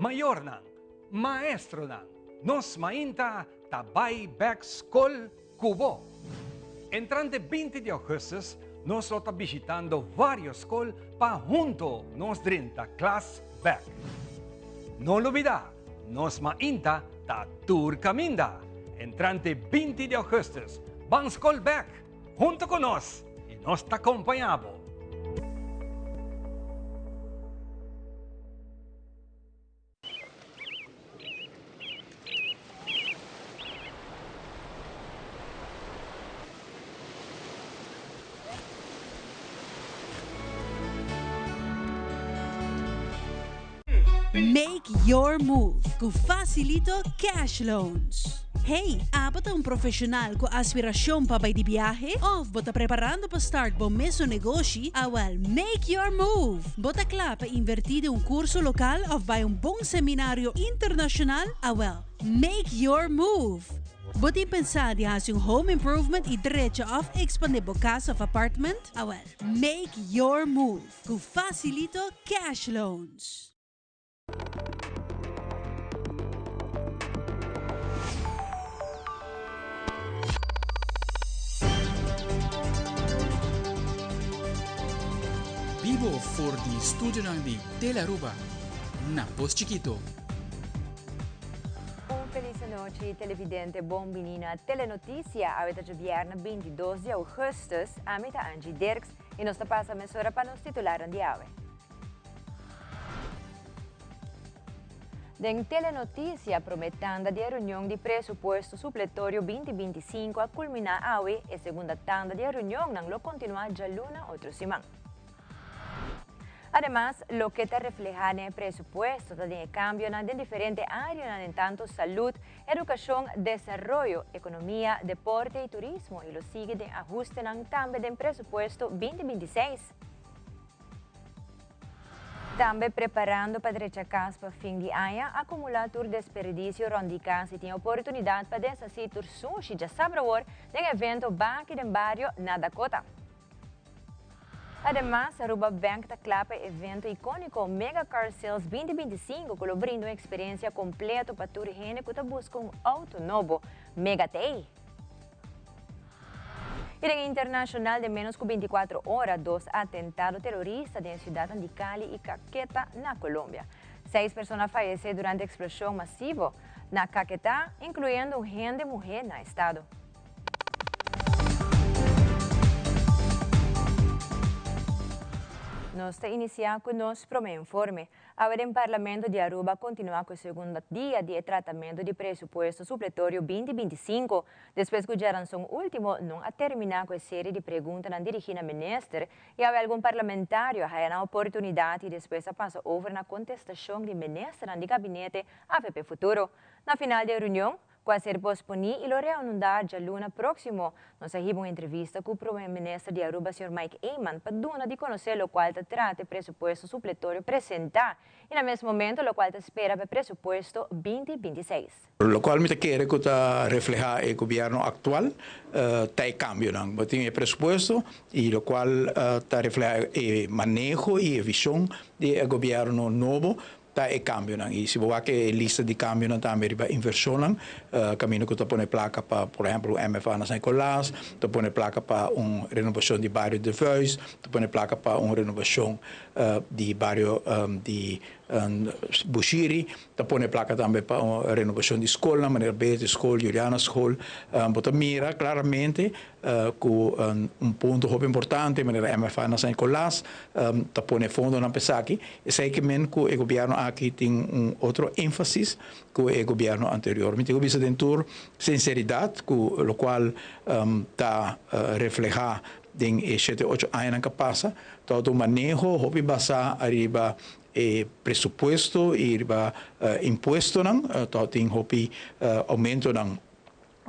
mayor nang, maestro nang, nos mainta tabay back school Cubo. Entrante 20 de agosto, nos está visitando varios school pa junto nos 30 class back. No lo olvida, nos mainta ta tour caminda. Entrante 20 de agosto, van school back junto con nos y nos ta acompañamos. Make your move com Facilito Cash Loans. Hey, bota um profissional com aspiração para ir de viagem? Ou bota preparando para start bom mesmo negócio? Well, make your move. Bota claro para invertir em um curso local ou vai bom seminário internacional? Well, make your move. Bota pensar de fazer home improvement e direito of expandir a casa of apartment? Well, make your move com Facilito Cash Loans. Vivo voor die studenten di Telaruba, na Post Chiquito. Feliz noite, televidente. Bom menino a Telenotícia. A de viernes 22 de agosto, a mita Angie Dirks e nós passa a mesura para nos titular de ave. Den Telenotícia prometendo de reunião de pressuposto supletório 2025 a culminar hoje e segunda tanda de reunião não lo continuar já luna outra semana. Además, lo que te refleja en el presupuesto tiene cambio en diferentes áreas, en tanto salud, educación, desarrollo, economía, deporte y turismo, y lo sigue de ajuste también del presupuesto 2026. También preparando para rechacar para fin de año, acumular tur desperdicio rondicas y tiene oportunidad para deshacer tur sushi, ya sabrá ahora, del evento Banque del Barrio na Dakota. Además, Aruba Bank está claro evento icônico Mega Car Sales 2025, que lo brinda uma experiência completa para toda gente que busca auto novo, Mega Tay. E em internacional de menos que 24 horas, 2 atentados terroristas na cidade de Cali e Caquetá, na Colômbia. 6 pessoas faleceram durante a explosão massiva na Caquetá, incluindo um gente mulher no estado. Nós te iniciamos com o nosso primeiro informe. Agora, o Parlamento de Aruba continua com o segundo dia de tratamento de presupuesto supletório 2025, depois que a geração última não a terminar com a série de perguntas dirigida ao ministro e há algum parlamentário a oportunidade e depois passa over na contestação do ministro do gabinete AFP Futuro. Na final da reunião, com a ser posponível e lo reanudar já luna próximo, nós recebemos uma entrevista com o primeiro-ministro de Aruba, Sr. Mike Eyman, para dar de conhecer o qual trata o presupuesto supletório apresentar e, no mesmo momento, o qual espera para o presupuesto 2026. O qual me quer que refleja o governo atual, tem cambio, não? Tem o presupuesto e o qual refleja o manejo e a visão do governo novo. Tá é cambio não e se você que lista de cambio não também riba inversão caminho que tu põe placa para por exemplo MFA na São Nicolás tu põe placa para renovação de bairro de Voz tu põe placa para renovação de bairro de Bushiri tu põe placa também para renovação de escola maneira Bete School Juliana School você mira claramente com ponto muito importante maneira MFA na São Nicolás tu põe fundo na pesaqui e sei que men que o governo aqui tem outro ênfase que o governo anterior. Me digo bisa dentur sinceridade, o qual está reflejar em 7-8 anos que passa, todo o manejo, hobby basa arriba presupuesto e arriba imposto não, todo tem hobby aumento não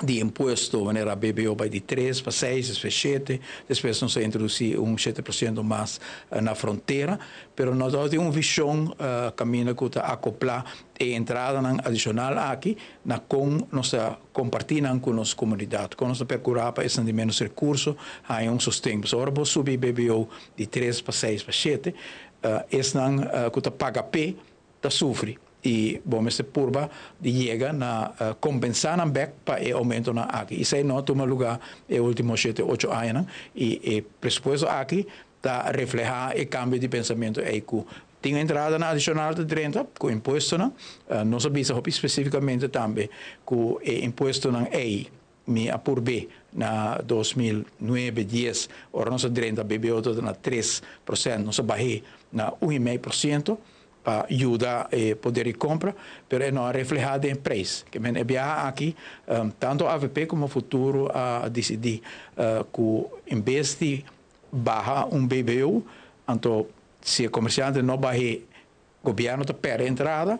de imposto, maneira BBO vai de 3 para 6, para 7, depois não se introduzir 7% mais na fronteira, mas nós temos uma visão caminho que está acoplar e entrada adicional aqui, na com nós compartilhamos com nossa comunidade, com nós procurar para esse menos recursos, há sustento. Agora vou subir BBO de 3 para 6 para 7, esse não que paga P, sofre. e bom este purba de llega na compensar na back para o aumento na aqui. Isso aí não toma lugar e últimos 7-8 anos e presupuesto aqui está reflejar o cambio de pensamento aí que tem entrada na adicional de 30 com imposto não sabia especificamente também com o imposto na EI me apur B na 2009-10 ora nossa 30 BBO toda na 3%, nossa barrei na 1,5% para ajudar a poder de compra, mas não é reflejado em preço. Que é viajar aqui, tanto a AVP como o futuro a decidir que em vez de baixar BBO, então se o comerciante não barrei, o governo está perde a entrada,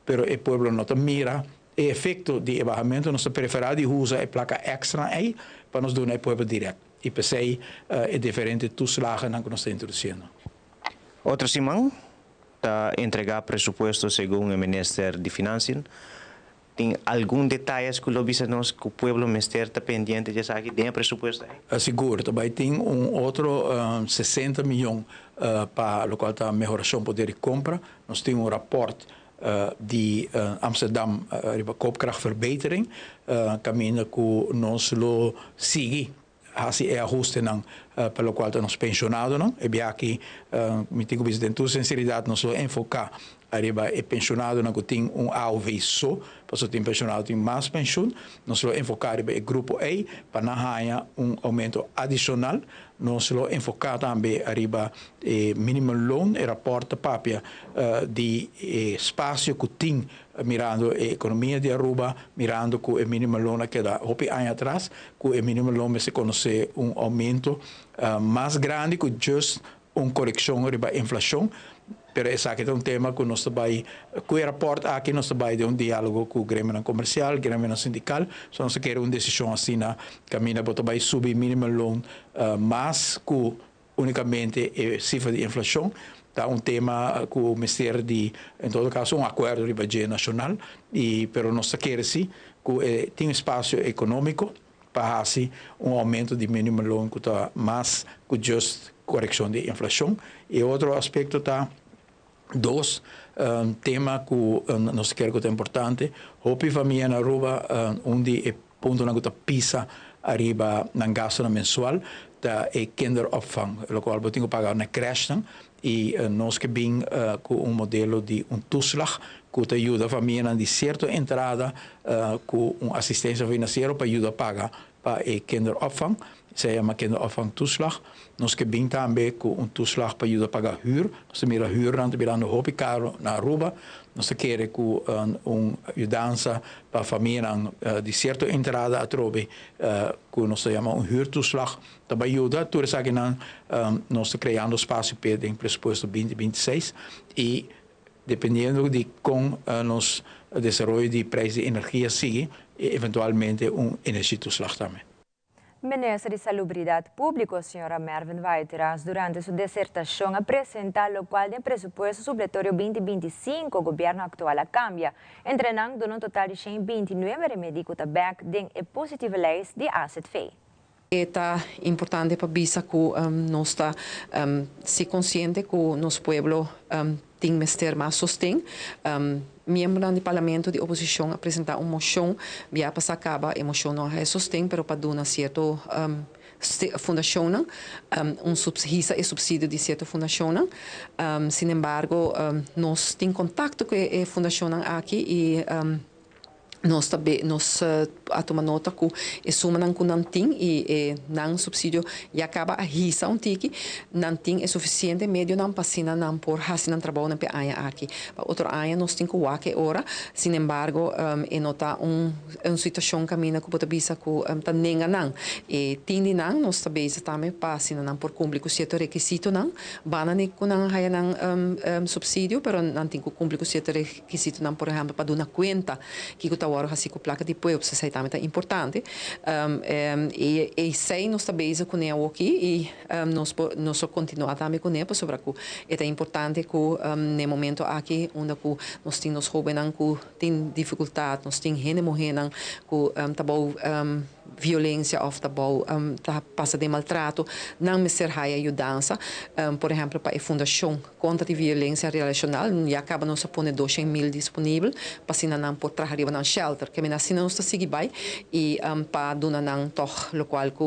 mas o povo não mira o efeito de barramento, nós preferimos usar a placa extra aí para nos dar o povo direto. E pensei é diferente dos lagen que nós estamos introduzindo. Outro Simão, para entregar presupuesto segundo o Ministério de Finanças, tem algum detalhe que o lobista nós que o povo ministério está pendente de saber que tem presupuesto aí? Seguro, também tem outro 60 milhões para o qual está melhoração do poder de compra. Nós temos raporte de Amsterdam koopkrachtverbetering, caminho que nós lo sigue, assim é ajuste não, pelo qual nós pensionado não, e bem aqui, me digo com toda sinceridade, nós lo enfocar arriba é pensionado não que tem AOV só, porque tem pensionado tem mais pensão, nós lo enfocar arriba é grupo A para não ganhar aumento adicional, nós lo enfocar também arriba minimum loan e raporta papia de espaço que tem mirando a economia de Aruba, mirando que o minimum loan que dá hopi anos atrás, que o minimum loan se conhece aumento mais grande que just correção arriba a inflação. Pero esse aqui é tema que nós vai, com o rapport aqui nós vai de diálogo com o grêmio comercial, grêmio sindical, só nós queremos decisão assim na caminho para vai subir minimum loan, mas que unicamente a cifra de inflação, tá tema com o Ministério de, em todo caso, acordo de budget nacional, pero nós queremos sim que tem espaço econômico para assim aumento de minimum loan que está mais que just correção de inflação, e outro aspecto está dois tema que nós queremos que é importante, hopi família na Aruba, onde é ponto na que pisa arriba na gasto mensual, da é kinderopvang, o qual eu tenho que pagar na creche, e nós que bem com modelo de toeslag que te ajuda a família de certa entrada com assistência financeira para ajudar a pagar para a kinderopvang, se chama kinderopvang-toeslag. Nós que bem também com toeslag para ajudar a pagar huur, nós mira huur não virando hobby caro na Aruba, nós queremos com ajudança para a família de certa entrada a trobe que nós chamamos huurtoeslag, também ajuda, tudo isso aqui nós criando espaço para o presupuesto 2026 e dependendo de como nos desenvolvimento de preço de energia sigue, eventualmente energietoeslag também. Ministra de Salubridade Pública, senhora Mervyn Waiteras, durante sua dissertação, apresentar o qual do presupuesto supletório 2025 o governo atual cambia, entrenando um total de 129 remédios também de positiva leis de asset fee. É importante para bisa que nós está se consciente que nosso povo tem que ter mais sustento. Membro do Parlamento de oposição apresentar uma moção, via para acaba a moção não é sustento, pero para dar certo fundação, subsídio de certa fundação. Sin embargo, nós temos contato com a fundação aqui e nós também a tomar nota que a suma não tem e não subsídio e acaba a risa tiki não tem é suficiente meio não passina não por hasin trabalho na peia aqui outro ano nós temos que aqui hora sin embargo nota situação caminha que pode bisa que tá nenga não e tindi não nós também também passina não por cumprir com certo requisito não banane com não haya não subsídio pero não tem que cumprir com certo requisito não por exemplo para dar uma conta que agora assim com placa de apoio você também é importante e sei nós também com ele aqui e nós continuar também com ele sobre que é importante que no momento aqui onde nós temos jovens que têm dificuldade nós temos gente morrendo que tá bom violência of tabau passa de maltrato não me ser high ajudança por exemplo para a fundação contra a violência relacional e acaba não se pôr 200.000 disponível para se não pode trabalhar na shelter que me assim não está seguir bem e para dona não toch lo qual que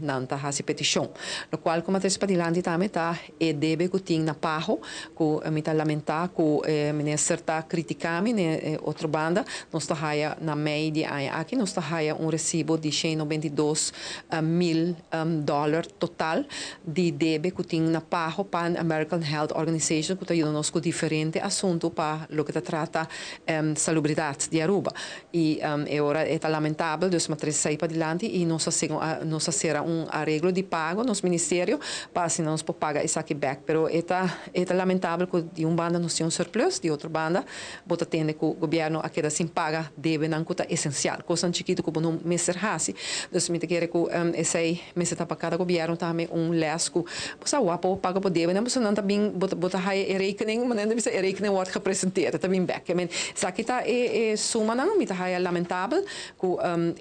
não está fazendo petição lo qual como até para dilante também tá e deve que tem na pago que me tá lamentar que minister tá criticando né outra banda nós está haya na média aqui nós está haya recibo de $192.000 total de debe que tem na pago para American Health Organization que ajuda nos com diferente assunto para lo que trata salubridade de Aruba e agora é lamentável dus mas sair para adiante e nós será arreglo de pago nos ministério para se nós por pagar isso aqui back pero é lamentável que de banda nós tem surplus de outra banda bota tende que o governo aqui sem paga deve não custa essencial coisa chiquito que não me ser hasi dus me quer que esse me se para cada governo também lesco você o paga por deve não você não também bota high rekening mas não é rekening wordt gepresenteerd também back I mean isso aqui tá suma não me tá high lamentável que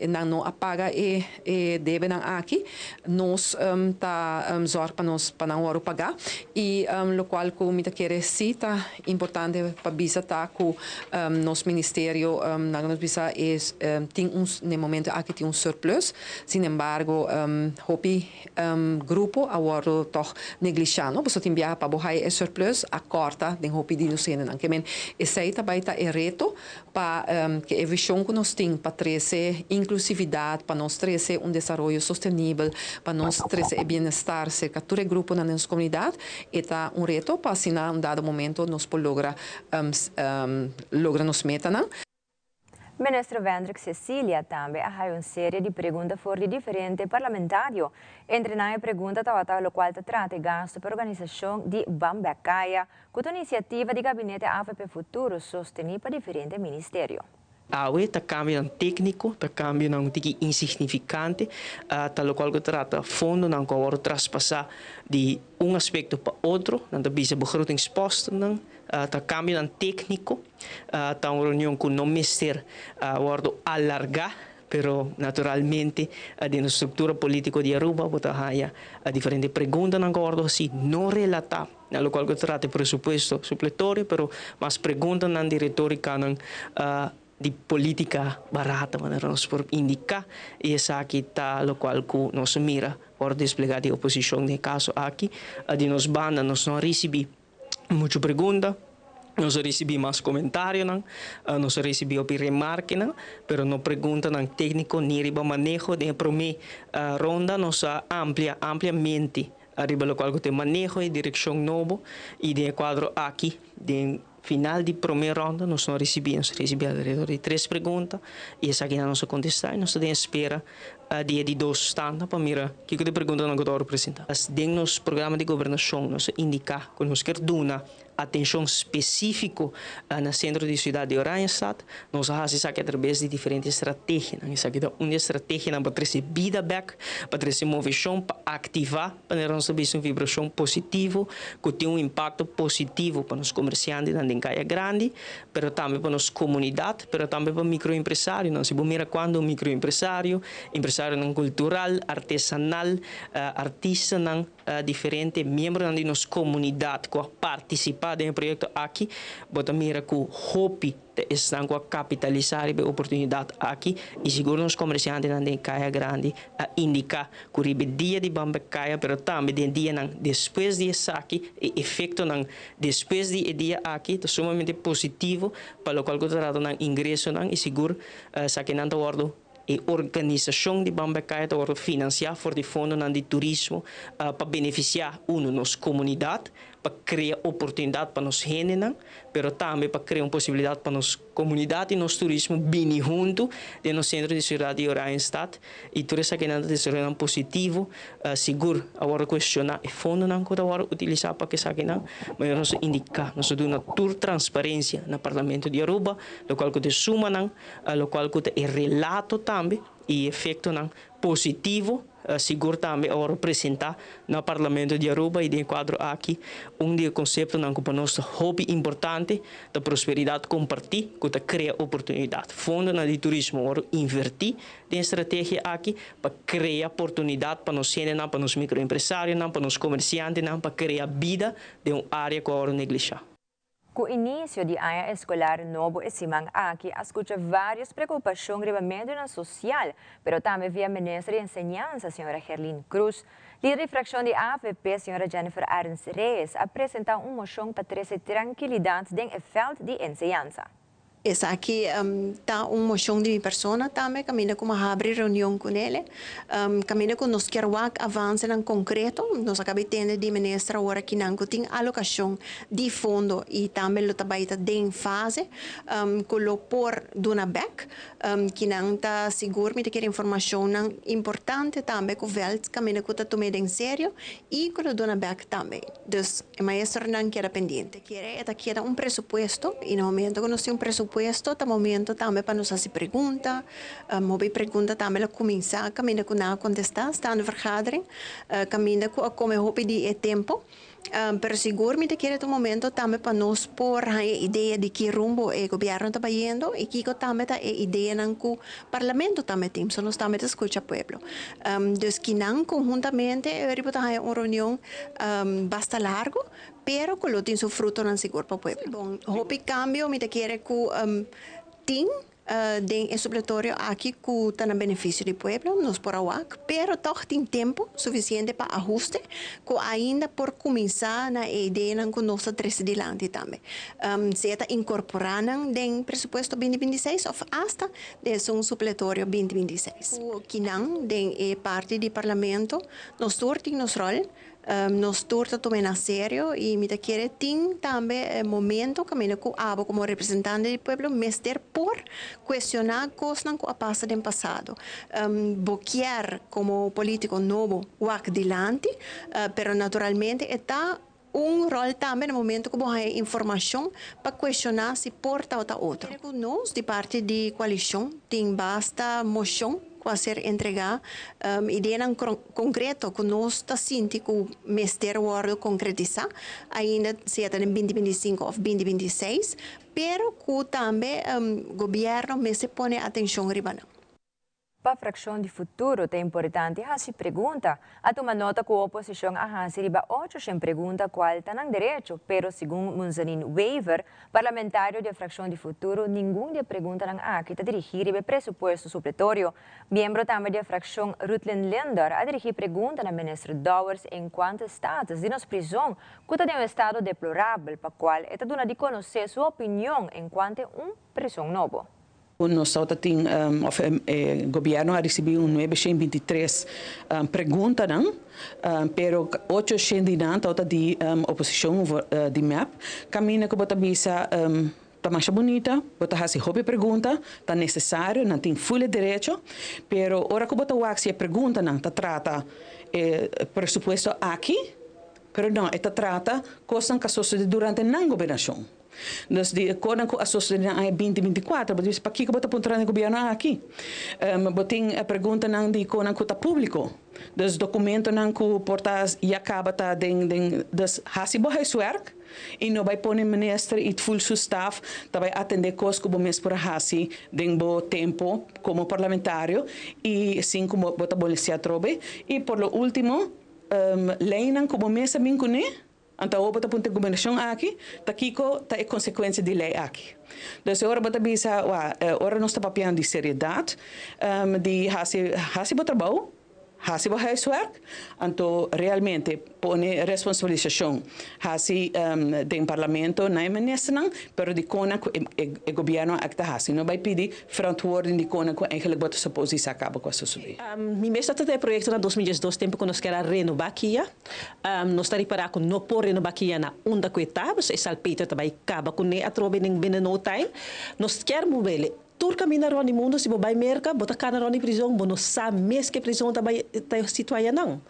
não apaga deve não aqui nós tá zorg para não hora pagar e lo qual que me quer sim tá importante para bisa tá que nos ministério nos bisa tem no momento aqui tem surplus sin embargo hopi grupo agora toch negligiando você tem para bohai surplus a corta den hopi di nos não que men esse tá baita reto para que a visão que nós tem para trazer inclusividade para nós trazer desenvolvimento sustentável para nós trazer bem-estar cerca de todo grupo na nossa comunidade é reto para assim em dado momento nós podemos lograr nos metas. Ministro Vendrik Cecilia também ha uma série de perguntas por diferentes parlamentários. Entre as perguntas, o qual trata gasto para a organização de Bambecaya, com a iniciativa de gabinete AFP Futuro sostenida para diferentes ministérios. Está cambiando técnico, está cambiando tiki insignificante, tal qual que trata fundo não que traspassar de aspecto para outro, não bisa begrotingsposten, está cambiando técnico, está uma reunião com o ministério wordt alargar, pero naturalmente dentro da estrutura política de Aruba, há diferentes perguntas não que se não relata lo qual que trata presupuesto supletório, pero mas perguntas não de retórica de política barata, maneira nós por indicar e essa aqui está lo qual que nós mira por desplegar de oposição no caso aqui de nos banda nós não recebi muita pergunta nós recebi mais comentário nós recebi remarque pero não pergunta não técnico nem riba manejo de primeira ronda nós ampliamente arriba lo qual que tem manejo e direção novo e de quadro aqui de final de primeira ronda, nós recebemos alrededor de 3 perguntas e essa aqui não se contestar, nós temos espera dia de 2 stands para mirar que de pergunta não vou apresentar. Dentro do nosso programa de governação, nós indicar que nós queremos dar atenção específica no centro de cidade de Oranjestad, nós fazemos isso aqui através de diferentes estratégias. Isso aqui é uma estratégia para trazer vida back, para trazer motivação, para ativar, para nós ter uma vibração positiva, que tem impacto positivo para os comerciantes na Caia Grande, mas também para nossa comunidade, mas também para microempresários. Não se mira quando um microempresário, empresário cultural, artesanal, artista, diferente, membro de nossa comunidade que participar do projeto aqui, bota mira que o hopi estão a capitalizar a oportunidade aqui e seguro os comerciantes na Caia Grande a indicar que o dia de Bambecaya, mas também de dia depois de aqui, o efeito depois de dia aqui é sumamente positivo para o qual que trata de ingresso e seguro que não está e organização de Bambecaya está financiar for de fundo de turismo para beneficiar nossa comunidade, para criar oportunidade para nós gente, mas também para criar uma possibilidade para nossa comunidade e nosso turismo bem junto no centro de cidade de Oranjestad e tudo isso aqui é um positivo, seguro agora questionar e fundo não que agora utilizar para que isso aqui não, mas nós indicar, nós damos uma tour transparência no Parlamento de Aruba, o qual que suma não, o qual que é relato também e efeito não positivo seguro também a representar no Parlamento de Aruba e de quadro aqui conceito não que para nós hobby importante da prosperidade compartilhar que cria oportunidade fundo na de turismo oro invertir de estratégia aqui para criar oportunidade para nós cena para nós microempresários para nós comerciantes para criar vida de área que oro negligenciar. Com o início de ano escolar novo esse ano aqui, escuta várias preocupações sobre a social, mas também via ministra de Enseñanza, senhora Gerlin Cruz. Líder de fração de AFP, senhora Jennifer Arns Reyes, apresentou uma moção para trazer tranquilidade dentro do feld de enseñanza. Essa aqui tá uma moção de minha pessoa também, caminha com uma abrir reunião com ele, caminha com nós quer avançar em concreto, nós acabamos tendo de ministra agora que não tem alocação de fundo e também lo trabalha em fase, com lo por dona back, que não tá seguro, me quer informação importante também com velt, caminha com tá tomada em sério e com lo dona back também. Dus a maestra não quer pendente, quer presupuesto e no momento que nós temos presupuesto no momento também para nos fazer pergunta, pergunta também para começar, caminha com não contestar, está na vergadering, caminha com como eu de tempo, pero seguramente que é um momento também para nós pôr a ideia de que rumbo o governo está indo e que também a ideia não que o parlamento também tem, só nós também escuta o povo. Dus que não conjuntamente eu vou ter uma reunião bastante largo, pero que lo tem seu fruto não seguro para o povo. Bom, hope cambio me quer que tem den supletorio aqui que está no benefício do povo, nos por awak, pero toch tem tempo suficiente para ajuste, que ainda por começar na ideia que nós estamos adiante também. Se está incorporando den presupuesto 2026 ou hasta de um supletorio 2026. Que não, den parte do parlamento, nós temos nosso rol, nós turta tomar a sério e me quer tem também momento que me como representante do povo mestre por questionar coisas que passa no passado boquear como político novo o adelante pero naturalmente está rol também no momento que há informação para questionar se porta ou outro. Nós, de parte de coalição, tem basta moção a ser entregar ideia concreta que nós está sentindo que o Ministério vai concretizar ainda seja em 2025 ou 2026, pero que também o governo se põe atenção riba. Para a fração de futuro, é importante fazer pergunta. A tomar nota que a oposição a fazer riba 800 pergunta qual está no direito, pero segundo Munzanin waiver, parlamentário da fração de futuro, nenhum de pergunta não aqui está dirigir riba presupuesto supletório. Membro também da fração Rutlin Linder a dirigir pergunta na ministra Dowers em quanto status de nossa prisão, que está em estado deplorável, para qual está dando de conhecer sua opinião em quanto prisão novo. Nós temos o governo a receber 923 perguntas, pero 800 de oposição de MEP. Caminha que bota bisa está mais bonita, bota fazer hobby pergunta, está necessário, não tem full direito, pero ora que bota o se pergunta não, está trata presupuesto aqui, pero não, está trata coisas que sucedem durante a governação. Dus de acordo com a sociedade em 2024, mas para que bota pontar no governo aqui? Botem a pergunta não de conan que está público, dos documentos não que portas e acaba tá das hasibo his werk e não vai pôr ministro e full seu staff, tá vai atender coisas como mesmo por hasi den bo tempo como parlamentário e assim como bota bolícia trobe e por lo último lei não como mesa vincune. Então, o bota governação aqui, tá kiko tá é consequência de lei aqui. Então, agora bota bisa, ora nós está papiando de seriedade, de hasi trabalho, hasi huiswerk, então realmente põe responsabilização hasi do parlamento na ministra, pero de kona o governo acta hasi, não vai pedir verantwoording de kona que eigenlijk bota supposi se acaba com a sociedade. Mi mesta tem projeto na 2012 tempo que nós quer renovar aqui, nós está para com não por renovar aqui na onda que está, mas esse alpeito também acaba com ne atrobe ning binnen no time, nós quer mover tur camina ron mundo se bobai merca, bota cana ron prisão, bo no sabe mes que prisão tá situaia não.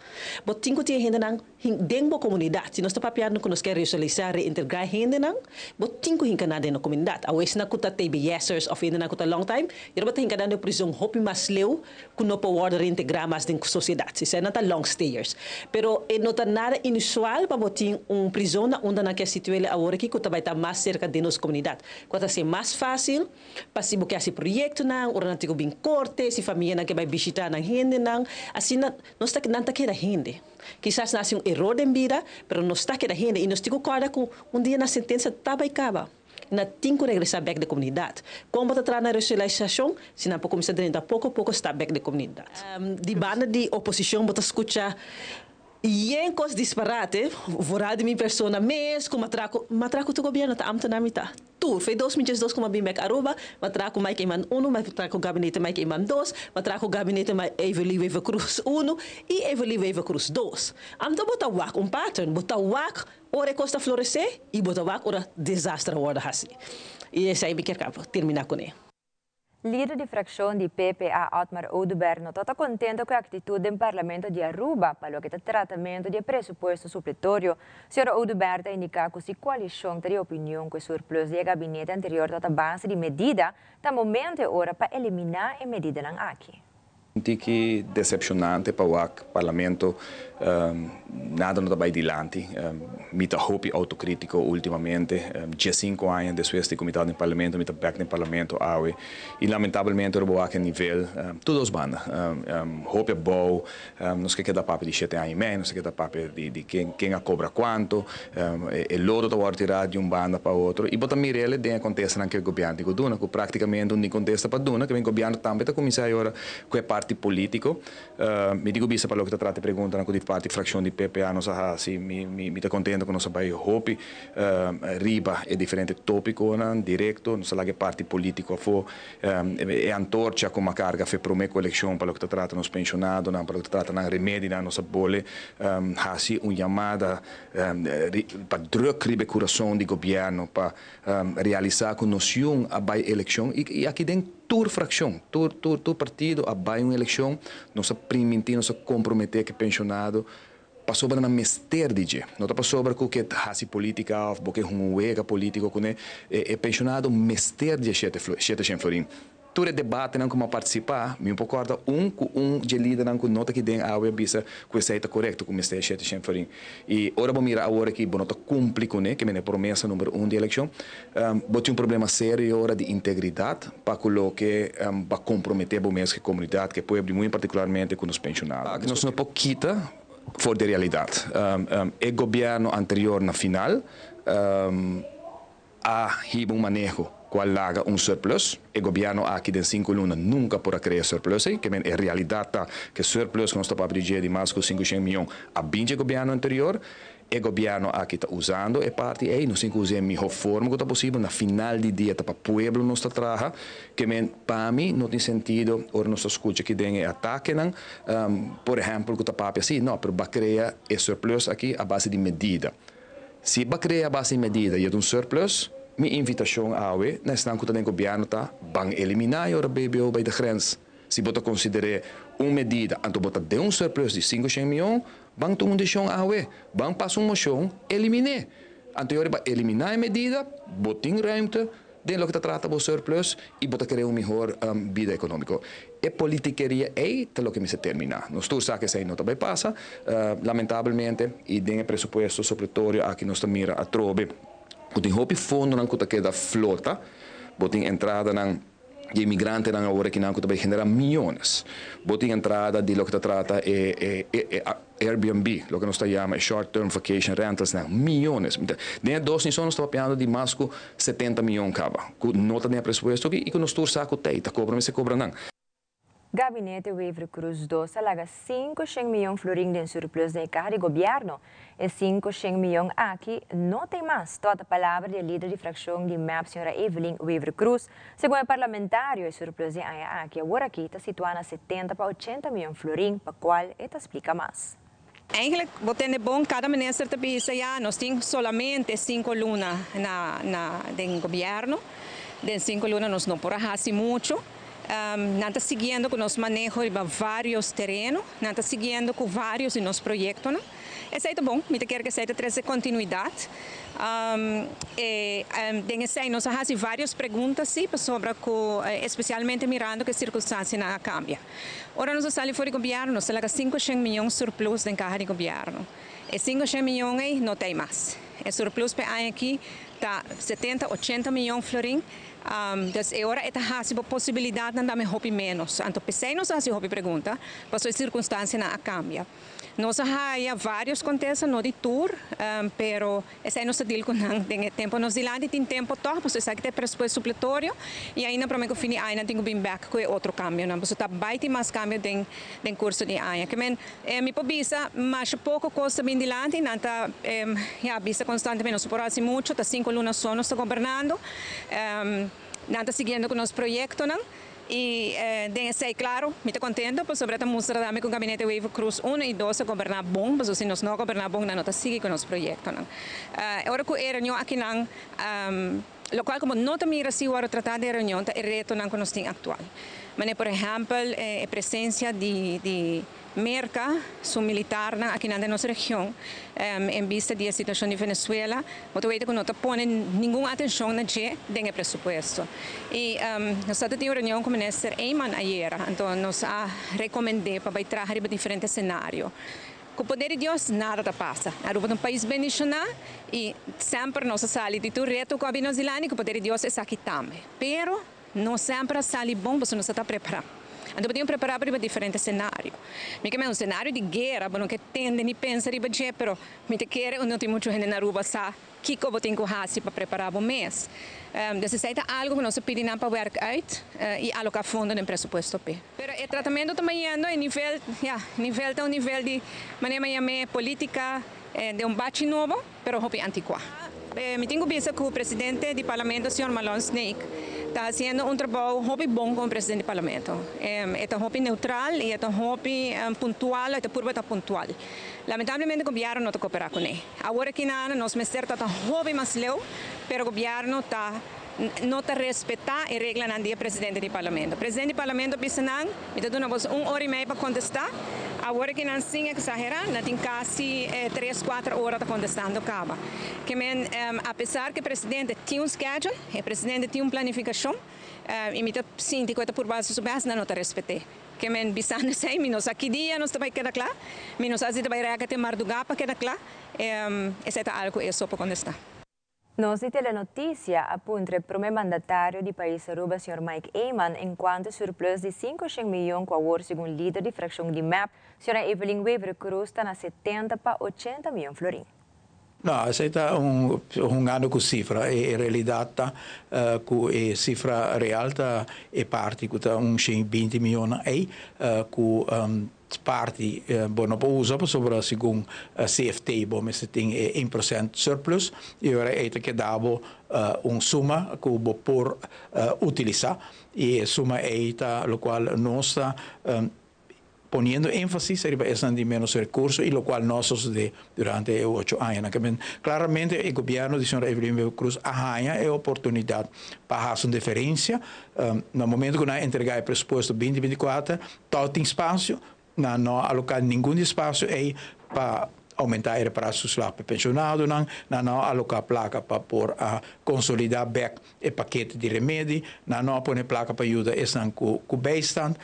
Bot tinko tie hende nang dengbo comunidade, se nós tá papiando que nós quer resolucionar reintegrar hende nang, bot tinko hinka na dentro comunidade. Awes na kuta TBSers of hende na kuta long time, ira bota hinka na dentro prisão hopi mas leu, kuno po word reintegrar mas dentro sociedade. Se nata long stayers. Pero nota nada inusual para botin prisão na onda na que situele agora que kuta vai estar mais cerca de nossa comunidade. Quanto ser mais fácil, para se boquear esse projeto não, ora não tigo bem corte, se família não que vai visitar na gente não, assim não está que não está que da gente. Quizás nasce erro de vida, pero não está que da gente e nós tigo corda com dia na sentença taba e caba. Na tem que regressar back da comunidade. Como está trazendo a resolução, se não pode começar a pouco a pouco está back da comunidade. De banda de oposição, bota escutar e em coisas disparate, vorá de minha persona mês, como matraco do governo, tá amta na mitad. Tu, foi 2002 como bem back Aruba, matraco mais que man 1, matraco gabinete mais que man 2, matraco gabinete mais Evelyn Weaver Cruz 1 e Evelyn Weaver Cruz 2. Amta bota wak pattern, bota wak, ora costa florescer e bota wak ora desastre ora assim. E esse aí me quer terminar com ele. Líder de fração de PPA, Otmar Oduber, não está contente com a atitude do Parlamento de Aruba para o que é tratamento de pressuposto supletório. O Sr. Oduber está indicando que a coalição tem opinião que o surplus do gabinete anterior está base de medida, está momento e hora para eliminar a medida aqui. Que decepcionante para o Parlamento, nada não vai adiante. Mita hopi autocrítico ultimamente, 5 anos depois de comitê no Parlamento, mita back no Parlamento, e lamentavelmente o BOAC nível, todos bandas. Hopi é bom, não sei que dá papo de 7 anos e meio, não sei que dá papo de quem a cobra quanto, e lodo da hora tirar de banda para outro, e bota mirele de acontece naquele governo de Duna, que praticamente não contesta para Duna, que vem governo também está começando agora com a parte político. Me digo bisa para o que trata pergunta na parte fração de PPA, não sei se me está contente com nossa país hopi, riba é diferente tópico, direto, não sei lá que parte político for, é antorcha com uma carga foi prometo eleição para o que trata nos pensionados, para o que trata na remédio na nossa bole, assim uma chamada para druk ribe coração do governo para realizar com noção a by eleição e aqui dentro tur fração, tur partido a by uma eleição, nossa permitir, nossa comprometer que pensionado para sobre na mester DJ, não está para sobre o que hasi política ou porque um uega político com é pensionado mester de 7 florim. Tudo debate não como participar, me concorda com de líder não com nota que tem a bisa com essa está correto com mester 7 florim. E ora vamos mirar agora que bonota cumpre com que é promessa número 1 de eleição, bote problema sério hora de integridade para colocar para comprometer a mesma comunidade que pode muito particularmente com os pensionados. Nós não pouquita for de realidade. O governo anterior na final a riba manejo qual laga surplus. O governo aqui de 5 lunas nunca pode criar surplus, que é realidade que surplus que nós estamos a pedir de mais de 500 milhões a 20 governo anterior. O governo aqui está usando a parte e nós temos que usar a melhor forma que está possível na final de dia para o povo nós trabalha que para mim não tem sentido ou nós escuta que tem ataque por exemplo que está papo assim não, pero vai criar o surplus aqui a base de medida se vai criar a base de medida e é surplus minha invitação a we na estão que o governo está vão eliminar o BBO by the grens se você considerar uma medida anto bota de surplus de 500 milhões vão tomar uma decisão a we vão passar uma moção eliminar anterior para eliminar a medida botem ruimte de lo que trata do surplus e bota criar melhor vida econômica e politiqueria é lo que me se termina nós todos sabemos que isso não também passa lamentavelmente e tem pressuposto supletório aqui nós mira a trobe botem hopi fundo não que queda flota botem entrada não de imigrante na hora que não também genera milhões. Botem entrada de lo que trata Airbnb, lo que nós chama short term vacation rentals, milhões. De 2 nós estamos pagando de mais de 70 milhões cada. Nota de presupuesto e que nós saco teita, cobra, mas se cobra não. Gabinete Weaver Cruz 2 alaga 500 milhões florim de surplus de carga de governo. E 500 milhões aqui não tem mais. Toda a palavra de líder de fração de MAP, senhora Evelyn Weaver Cruz. Segundo o parlamentário, o surplus de AIA aqui agora aqui está situado a 70 para 80 milhões florim, para qual ela explica mais. Eigenlijk wat é bom cada minister te pensa já nós temos solamente 5 lunas na governo de 5 lunas nos não por hace muito. Não está seguindo com nosso manejo de vários terrenos, não está seguindo com vários de nossos projetos. Não? Isso é bom, me quer que seja trazer continuidade. Nós fazemos várias perguntas sobre, especialmente mirando que a circunstância não cambia. Ora, nós estamos fora do governo, nós temos 500 milhões de surplus na caixa de governo. E 500 milhões não tem mais. O surplus para aqui está 70, 80 milhões de florins. Então, agora é a possibilidade de dar menos. Então, pensei nós fazemos uma pergunta, mas a circunstância não cambia. Nós temos vários contextos no tour, pero esse é nosso deal com o tempo. Nós dilante tem tempo todo, porque isso aqui tem pressuposto supletório e ainda para mim que fini ainda tenho bem back com outro câmbio, não, porque está bem mais câmbio do curso de ainda. Que me pobisa, mas pouco custa bem dilante, não está visa constantemente, nós por assim muito, está 5 lunas só nós está governando, não está seguindo com nosso projeto, não. E sei, claro, me estou contente, porque sobre esta mostra que o gabinete Wave Cruz 1 e 2 a governar bom, mas se nós não governar bom, não está seguindo com nosso projeto. Agora que a reunião aqui, o qual como não mira se o tratado de reunião, é reto que nós temos atual. Mas, por exemplo, a presença de merca, militar aqui na nossa região, em vista da situação de Venezuela, eu vejo que não está pondo nenhuma atenção na G do presupuesto. E nós tivemos uma reunião com o ministro Eyman ayer, então nós recomendamos para trazer diferentes cenários. Com o poder de Deus, nada passa. Aruba é um país bem nacional e sempre nós saímos de tudo reto com a Nova Zelândia, que o poder de Deus é aqui também. Pero não sempre sai bom, porque nós estamos preparados. Então, podemos preparar para diferentes cenários. Me quer um cenário de guerra, não que tende nem pensa riba de, pero me te quer não tem muita gente na rua sa que eu tenho que fazer para preparar o mês. Necessita algo que nós pedimos para work out e alocar fundo no presupuesto p. Pero o tratamento também é nível de maneira política de bate novo, pero hope antiquado. Me tenho visto que o presidente do parlamento, o Sr. Malone Snake, está fazendo trabalho muito bom com o presidente do parlamento. É muito neutral e é muito pontual, é pontual. Lamentavelmente, o governo não está cooperando com ele. Agora que nós ministérios está muito mais leu, mas o governo não está respeitando a regra do presidente do parlamento. O presidente do parlamento disse não, me dá 1 hora e meia para contestar. Agora que não sem exagerar, não tem quase 3, 4 horas para contestando acaba. Que apesar que o presidente tem schedule, o presidente tem planificação, e me sinto que por base do não está respeitando. Que bisando sei, nós aqui dia nós também queda claro, nós assim também rega tem mardugapa queda claro, esse é algo que eu só para contestar. Nos de Telenotícia apunta o primeiro mandatário do país Aruba, Sr. Mike Eyman, enquanto surplus de 500 milhões com a segundo líder de fração de MAP, Sra. Evelyn Weaver Cruz, está na 70 para 80 milhões de florins. Não, essa é um ano com cifra, e a realidade com a cifra real é parte com 20 milhões aí, com parte não pode usar sobre segundo CFT, mas tem 1% surplus e agora é que dá suma que o por utilizar e a suma é o qual nós está poniendo énfasis en esa de menos recursos y lo cual nosotros durante 8 años. Claramente el gobierno de señora Evelyn Cruz arranha a oportunidade para hacer una diferencia. No momento que nós entregar el presupuesto 2024, todo tem espaço, não alocar nenhum espaço aí para aumentar a reparação social para pensionados, não alocar placa para por consolidar back o paquete de remédio, não pôr placa para ajudar esse com bijstand,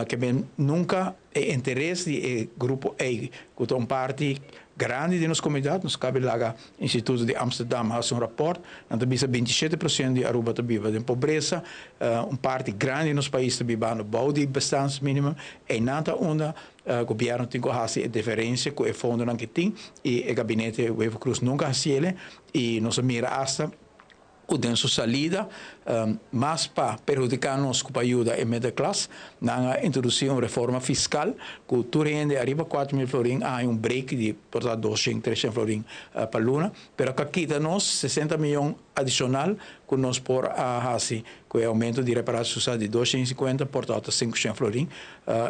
que nunca é interesse do grupo A, que é parte grande de nossa comunidade, nos cabe lá o Instituto de Amsterdam faz rapport, nós temos 27% de Aruba que vive em pobreza, parte grande de nosso país que vive no bouw de bestandsminimum, e nada onde o governo tem que fazer a diferença com o fundo que tem, e o gabinete Weaver Cruz nunca faz ele, e nós mira hasta o denso salida, mas para prejudicar-nos com a ajuda em middle class, nós introduzimos uma reforma fiscal, que tu rende arriba 4 mil florins, há break de, portanto, 200, 300 florins para luna, mas que quita-nos 60 milhões adicional, que nós por fazer com o aumento de reparação social de 250, portanto, 500 florins,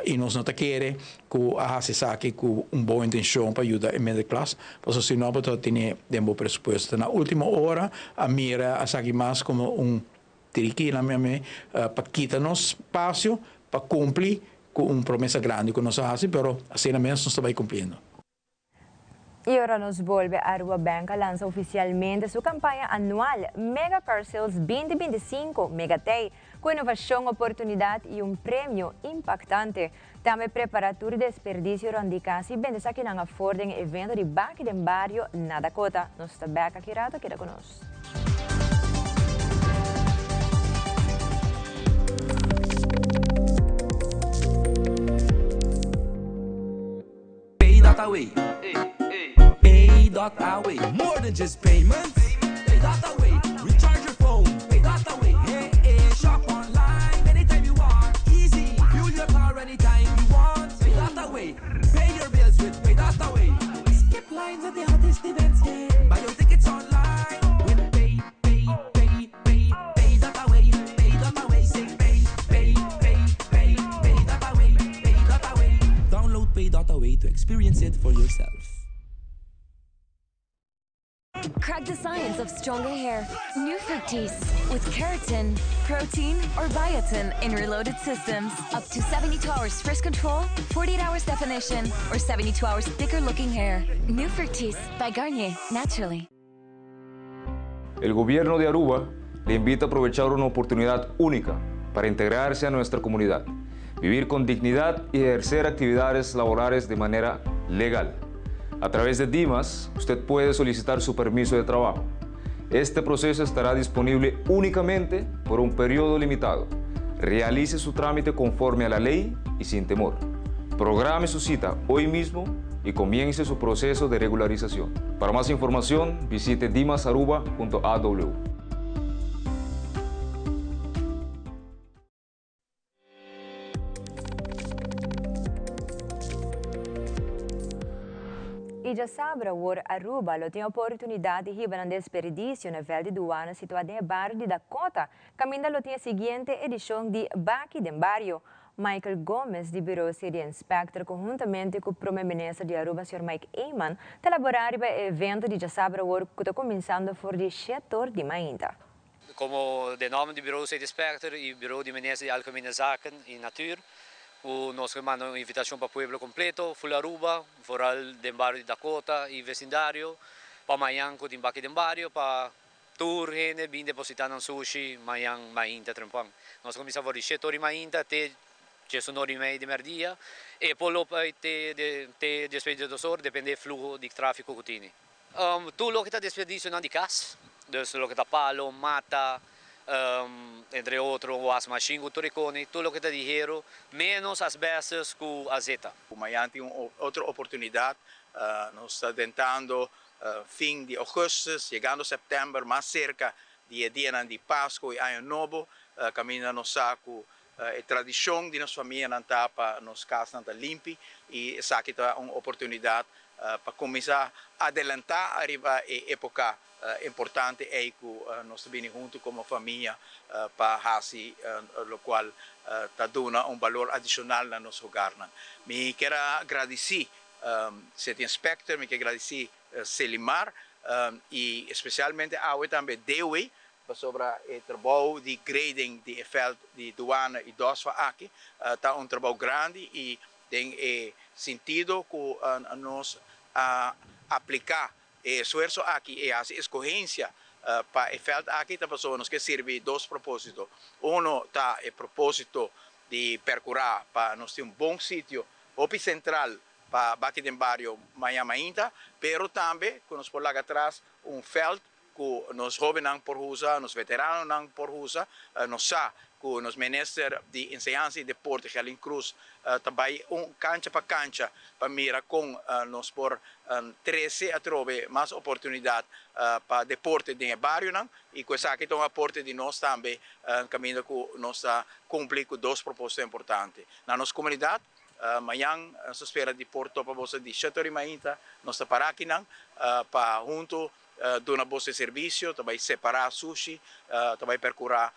e nós não queremos que a se saque com boa intenção para ajudar em middle class, porque se não, pode ter um bom presupuesto. Na última hora, a mira a saque mais como Tiriki na me para quitar nos espaço para cumprir com uma promessa grande que nós fazemos, pero assim mesmo nós estamos cumprindo. Y ahora nos vuelve a Aruba Banca lanza oficialmente su campaña anual Mega Car Sales 2025 Megatei, con innovación, oportunidad y un premio impactante. También preparatura y desperdicio randicasi vende aquí en Ford en evento de Baki del Barrio na Dakota. Nos está Beca Kirato, queda con nosotros. Pay that away. Pay that away. More than just payments. Pay that away. Recharge your phone. Pay that away. Hey, hey, shop online anytime you want. Easy. Fuel your car anytime you want. Pay that away. Pay your bills with Pay that away. Skip lines at the hottest events. Yeah. Buy your tickets online with Pay that away. Pay that away. Say pay that away. Pay that away. Download Pay that away to experience it for yourself. Crack the science of stronger hair. New Fructis with keratin, protein, or biotin in reloaded systems. Up to 72 hours frizz control, 48 hours definition, or 72 hours thicker looking hair. New Fructis by Garnier, naturally. El gobierno de Aruba le invita a aprovechar una oportunidad única para integrarse a nuestra comunidad, vivir con dignidad y ejercer actividades laborales de manera legal. A través de Dimas, usted puede solicitar su permiso de trabajo. Este proceso estará disponible únicamente por un periodo limitado. Realice su trámite conforme a la ley y sin temor. Programe su cita hoy mismo y comience su proceso de regularización. Para más información, visite dimasaruba.aw. E já sabe, o Aruba tem a oportunidade de ribar um desperdício na velha aduana situada em Barrio de Dakota. Caminda tem a seguinte edição de Baki del Barrio. Michael Gomes, de Bureau City Inspector, conjuntamente com o primeiro-ministro de Aruba, Sr. Mike Eyman, elaboraram o evento de já sabe, que está começando por de setor de Mainta. Como de nome do Bureau City Inspector e Bureau de Ministro de Algemene Zaken e Natuur, nós mandamos uma invitação para o povo completo, full Aruba, foral do Barrio de Dakota e vecindário, para amanhã com o Baki del Barrio, para tour, gente, bem depositar no sushi, amanhã, Mainta, Trempang. Nós começamos por setor de Mainta, até 10h30 de merdia, e polo te despedidor, depende do fluxo de tráfego que tem. Tudo que está despedício não de casa, dus lo que está palo, mata, entre outros, as machingo, turicone, tudo que está dinheiro, menos as vezes com a zeta. Amanhã tem outra oportunidade, nós estamos tentando fim de agosto, chegando a setembro, mais cerca de dia de Páscoa e Ano Novo, caminhando no saco. A tradição de nossa família não está para nos casas não está limpa e essa aqui é uma oportunidade para começar a adelantar arriba a época importante é que nós estamos juntos como família para fazer o qual está dando valor adicional no nosso hogar. Me quero agradecer City Inspector, me quero agradecer Selimar e especialmente a também Dewey sobre o trabalho de grading de veld de douane e DOSFA aqui. Está trabalho grande e tem sentido que nós aplicar esforço aqui e a escolhência para o veld aqui está pessoas que serve dois propósitos. Está o propósito de percorrer para nós ter bom sítio, central para Baki del Barrio, Mainta, pero também, que nós por lá atrás, veld que nos jovens não por usa, nos veteranos não por usa, nós sabemos que nos ministros de ensinança e deporte, Helen Cruz, também cancha para mirar com nós por 13 a trove mais oportunidade para deporte dentro do bairro, e com essa aqui é um aporte de nós também, caminho que nós cumprir com dois propósitos importantes. Na nossa comunidade, amanhã, nós espera de Porto para você de setor de Mainta, nós estamos para aqui, para junto, dar bom serviço, também separar sushi, também percorrer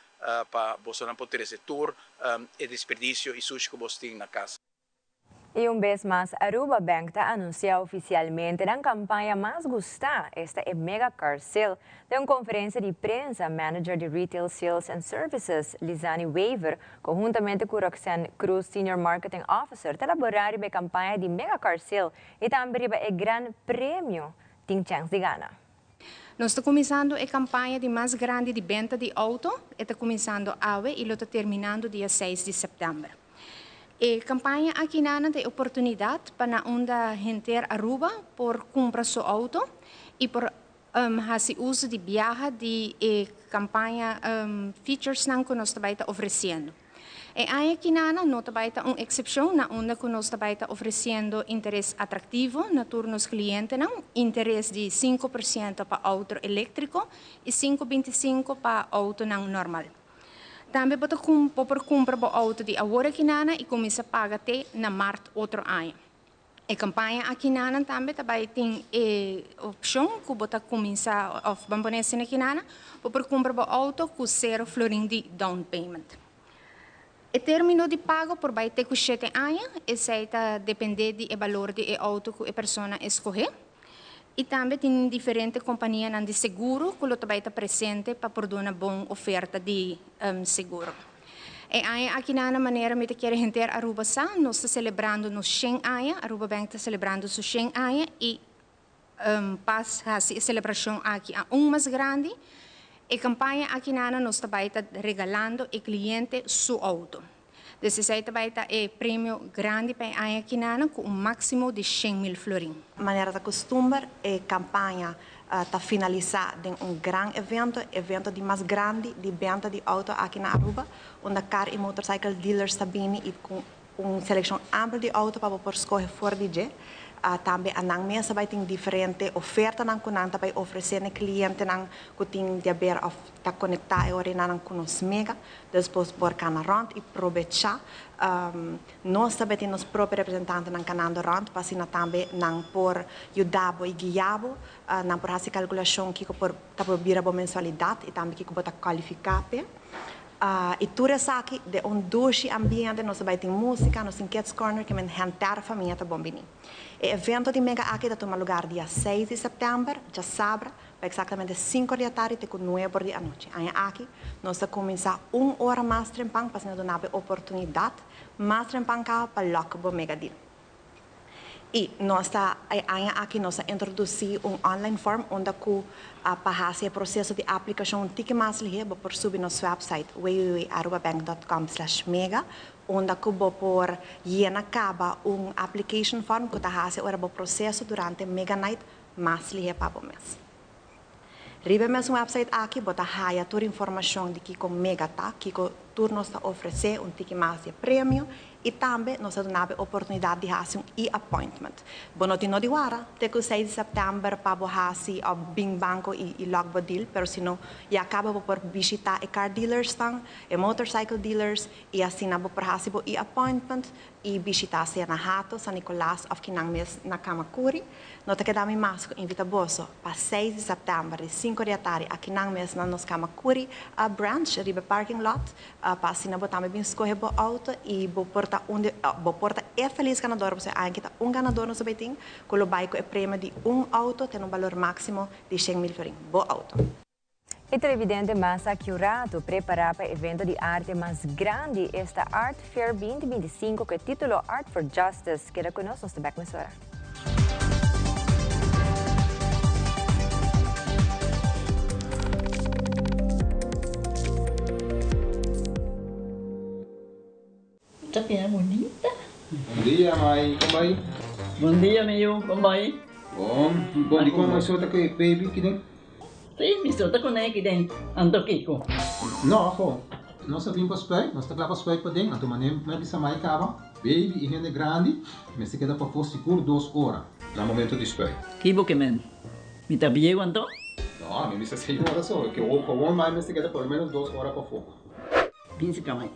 para você não poder esse tour e desperdício e sushi que você tem na casa. Y un vez más, Aruba Bank anuncia oficialmente la campaña más gustada, esta es Mega Car Sale. De una conferencia de prensa, manager de Retail Sales and Services, Lizani Waver, conjuntamente con Roxanne Cruz, Senior Marketing Officer, elaborar la campaña de Mega Car Sale y también el gran premio de chance de gana. Nós estamos começando a campanha de mais grande de venda de auto, está começando hoje e está terminando dia 6 de setembro. A campanha aqui tem oportunidade para onde gente Aruba por comprar seu auto e por fazer uso de viagem de campanha features que nós estamos oferecendo. E aí aqui nós estamos uma exceção na onde nós estamos oferecendo interesse atrativo na turnos clientes, interesse de 5% para auto elétrico e 5,25% para auto normal. Também pode comprar o auto de agora aqui e começar a pagar até na março outro ano. A campanha aqui também tem a opção que você começar a bambonecer aqui para comprar o auto com 0 florim de down payment. O término de pago por vai ter 7 anos, e depende do valor do auto que a pessoa escolher. E também tem diferentes companhias de seguro que vai estar presente para dar uma boa oferta de seguro. E aí, aqui na maneira que quer gente Aruba nós estamos celebrando nos 100 anos, Aruba Bank está celebrando os 100 anos e passa a celebração aqui a mais grande. A campanha aqui nós estamos regalando ao cliente seu auto. Desse vai ter prêmio grande para aqui com máximo de 100,000 florim. Maneira de costume, a campanha está finalizada em grande evento de mais grande de venda de auto aqui na Aruba, onde car e motorcycle dealers também e com uma seleção ampla de auto para poder escolher fora de dia. Também a mesa vai ter diferente oferta que nós vai oferecer ao cliente que tem de haver a conectar e com os mega, depois por canal e aproveitar. Nós também temos próprios representantes no canal para assim também por ajudar e guiar, por fazer calculação que por vir a mensalidade e também que pode qualificar. E tudo isso aqui de doce ambiente, nós vamos ter música, nós temos Kids Corner, que é a família está bom. O evento de Mega aqui toma lugar dia 6 de setembro, já sábado, exatamente 5 da tarde até 9 da noite. Aí aqui, nós vamos começar 1 hora mais trempang, para nós dar a oportunidade mais trempang para logo o Mega Deal. E nós aqui nós introduzir online form onde para fazer o processo de aplicação tique mais ligeiro por subir no nosso website www.arubabank.com/mega onde por acaba application form que fazer o processo durante Mega Night mais ligeiro para o mês. Ribe mesmo website aqui bota raia toda informação de que com Mega tá que o turno está oferecer tique mais de prêmio e também nós temos a oportunidade de fazer appointment. Bono tino di wara, teco 6 de setembro para fazer o bing banco e logbo deal, pero sino e acaba por visitar e car dealers e motorcycle dealers e assim na por fazer e appointment e visitar se na Hato, San Nicolás of Kinang mes na Kamakuri. Nota que dami mas invita boso para 6 de setembro de 5 da tarde a Kinang mes na nos Kamakuri a branch ribe parking lot para assim na botame bem escolher bo auto e bo porta é feliz ganador, você ainda ganador no sabeting, com o bike é prêmio de auto, tem valor máximo de 100,000 florim. Boa auto. E televidente Massa Curato prepara para o evento de arte mais grande, esta Art Fair 2025, que título Art for Justice, que era conosco no Back Mesora. Tapi é bonita. Bom dia, mãe. Como vai? Bom dia, meu. Como vai? Bom. Bom, di ko may sota kay baby kidin? Sim, me sota ko na kidin. Ando kiko. No, ako. Nós sabemos para nós está para para dentro, então manem na bisa mai cava. Baby e rende grande, mas se queda para fosse por 2 horas. No momento de spray. Kibo que men. Me tá bem quanto? No, me bisa 6 horas só, que o com mais me se queda por menos 2 horas para fogo. Pinse kamay.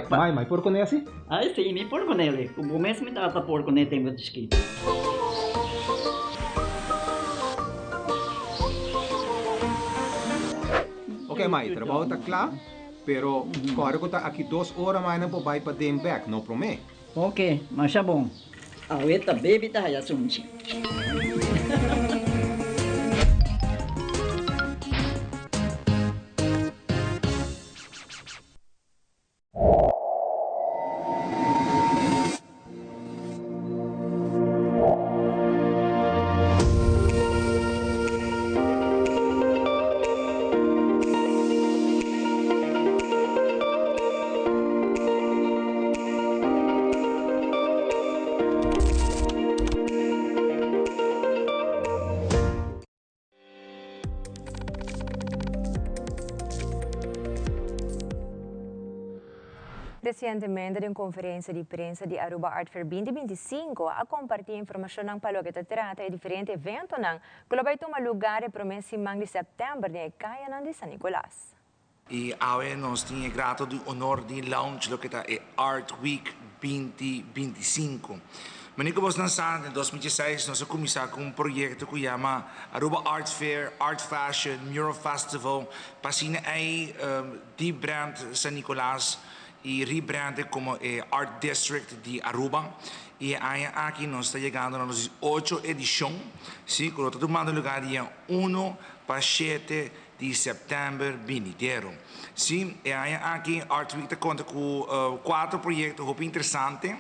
Mai, por con esse? Ah, sim, me por con ele. O mês me dá por con ele tenho escrito. Ok, Mai, trabalho está claro, pero agora que está aqui 2 horas mais não vai para dem back, não promete. Ok, mas tá bom. Aweta baby tá ya sunchi. Recentemente, em conferência de imprensa de Aruba Art Fair 2025, a compartilhar informação ng palogeta trata e diferente evento ng global tomar lugar e promessa de setembro de Kaya de San Nicolás. E hoje nós temos grato do honor de launch lo que é Art Week 2025. Mas como nós sabemos, em 2016 nós começamos com projeto que chama Aruba Art Fair, Art Fashion, Mural Festival, para aí de brand San Nicolás e rebranded como Art District de Aruba. E aqui nós estamos chegando a nossa 8ª edição, sim, que está tomando lugar dia 1 para 7 de setembro venidero. Sim, e aqui Art Week conta com 4 projetos muito interessantes,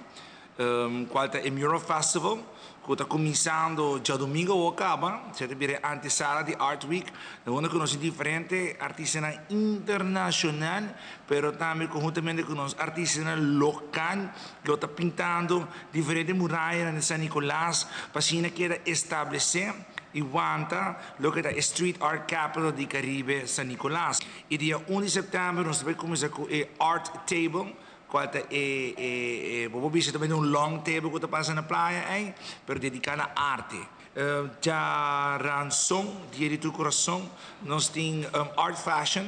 qual é o Mural Festival, que está começando já domingo ou acaba, se é a antesala de Art Week, onde conhece diferentes artistas internacionais, mas também conjuntamente com os artistas locais, que estão pintando diferentes muralhas em San Nicolás, para assim querer estabelecer e aguanta lo que é a Street Art Capital de Caribe San Nicolás. E dia 1 de setembro nós vamos começar com o Art Table, qual vou ver também long table que está passando na praia, pero dedicado à arte. Já ransom, dia de tu coração, nós temos Art Fashion,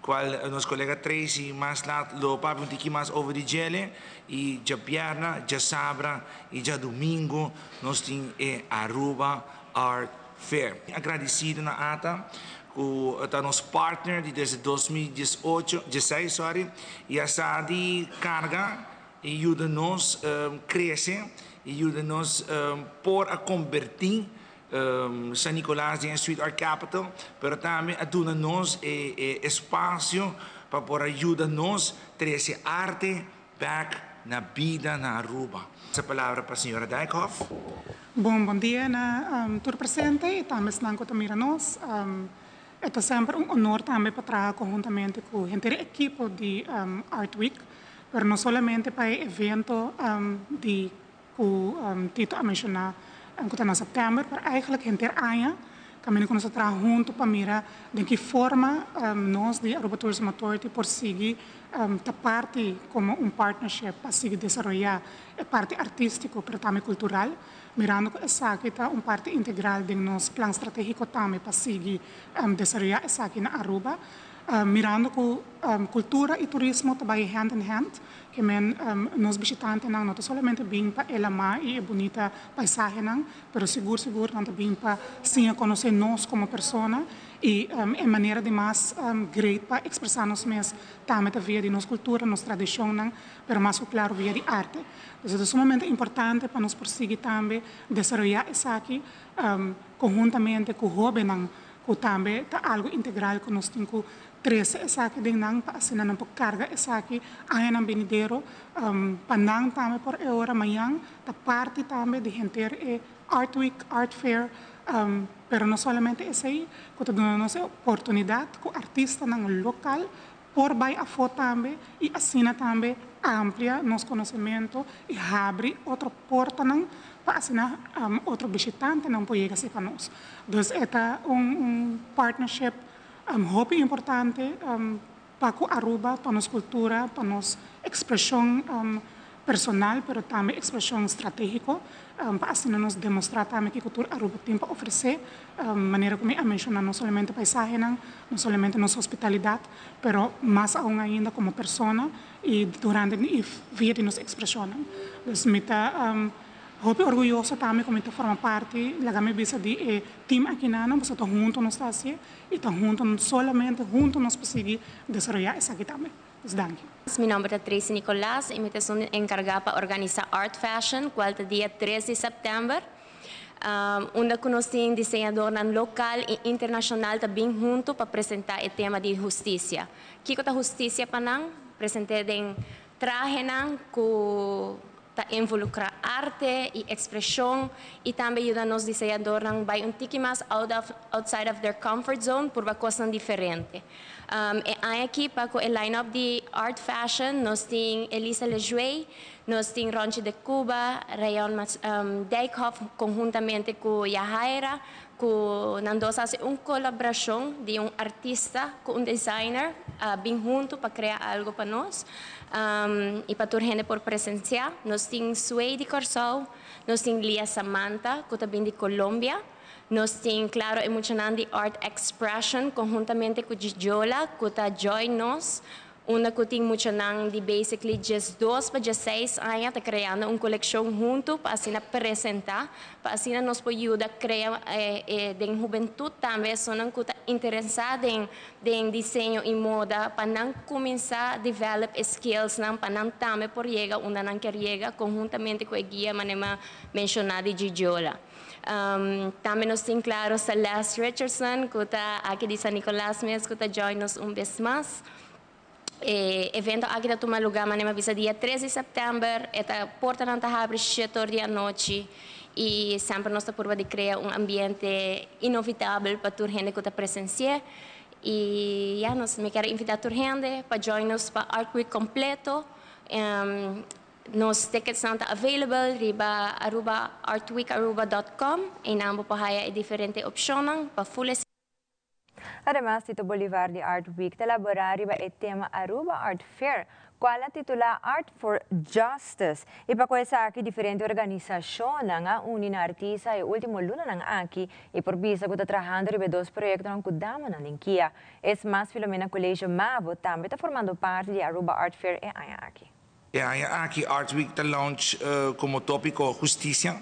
qual nosso colega Tracy mais lá lo papo um pouquinho mais over de gele, e já perna, já sábado e já domingo nós temos Aruba Art Fair. Agradecido na ata o nosso partner desde 2016, e essa de carga e ajuda-nos a crescer e ajuda-nos por a convertir San Nicolás em Street Art Capital, mas também ajuda-nos espaço para por ajudar-nos a trazer arte back na vida na Aruba. Essa palavra para a senhora Dijkhoff. Bom dia na todo presente e também estão também nós. É sempre honor também para trabalhar conjuntamente com a gente equipe de Art Week, mas não somente para o evento de que Tito a mencionar que está em setembro, mas eigenlijk a gente ano também nós trabalhamos junto para mirar de que forma nós de Aruba Tourism Authority por seguir a parte como partnership para seguir desenvolver a parte artística, mas também cultural, mirando que essa aqui está parte integral de nosso plano estratégico também para seguir desenvolver essa aqui na Aruba, mirando que cultura e turismo trabalham hand in hand, que nos visitantes não somente bem para ela mais e bonita paisagem, mas seguro também para sim conhecer nós como pessoa e é maneira de mais great para expressar-nos mais também via de nossa cultura, nossa tradição, mas mais claro via de arte. Então, é sumamente importante para nós prosseguir também desenvolver isso aqui conjuntamente com o jovem, que também está algo integral que nós temos que trazer isso aqui de nang para assim não por carga isso aqui aí na venidero pandang também por hora amanhã da parte também de gente Art Week, Art Fair, pero não somente isso aí, que está dando nossa oportunidade com artista no local por vai a foto também e assim também amplia nosso conhecimento e abre outra porta para assim outro visitante não pode chegar para nós. Então é partnership muito importante para a Aruba, para nossa cultura, para nossa expressão personal, mas também expressão estratégica, para assim nos demonstrar também que a cultura Aruba tem para oferecer, maneira como eu mencionei, não somente paisagem, não somente nossa hospitalidade, mas mais ainda como pessoa e durante a vida de nossa expressão. Então, muito orgulhoso também como forma parte da minha visa de time aqui na nós estamos juntos nós está assim e estamos juntos solamente juntos nós conseguir desenvolver isso aqui também. Dank je. Mi nombre es Tracy Nicolás y me estoy encargada para organizar Art Fashion, cual es el día 3 de septiembre. Onde conheci diseñador local e internacional também junto para apresentar o tema de justiça. Que é a justiça para nós? Apresentei em traje que involucra arte e expressão e também ajuda nos diseñadores a um pouco mais outside of their comfort zone por uma coisa diferente. E aqui para o line-up de Art Fashion, nós temos Elisa Lejuey, nós temos Ronchi de Cuba, Rayon Dijkhoff, conjuntamente com Yahaira, que nós fazemos uma colaboração de artista com designer, bem junto para criar algo para nós. E para toda a gente por presenciar, nós temos Suede Corsol, nós temos Lia Samantha, que também de Colômbia. Nós temos, claro, emocionante Art Expression, conjuntamente com Gigiola, que está join nós. Uma que tem emocionante de, basically, just 2 para 16 anos, está criando uma coleção junto para assim apresentar, para assim nós podemos ajudar a criar de juventude também, pessoas que estão interessadas em desenho e moda, para não começar a desenvolver skills, para não também por chegar onde não quer chegar, conjuntamente com a guia, manema mencionada de Gigiola. Também nós temos, claro, Celeste Richardson, que está aqui de San Nicolás mesmo, que está join nos vez mais. Evento aqui está tomando lugar, manema visa dia 13 de setembro, a porta não está aberta 7 horas da noite e sempre nós estamos por criar ambiente inovitável para toda a gente que está presenciando. E nós me quero invitar toda a gente para join nos para Art Week completo. Nos tickets estão available riba artweekaruba.com e namo pahaya diferentes opções para full. Además, Tito Bolivar de Art Week elaborar o tema Aruba Art Fair, qual é titular Art for Justice. E para começar aqui, diferente organização nga unina artista e último luna ng aqui e por bisa ko trabalhando ribe 2 proyectos ng kudama ng Linkia. Es mas Filomena Colégio Mavo também está formando parte de Aruba Art Fair e aqui. Aqui Art Week está launch como tópico justiça.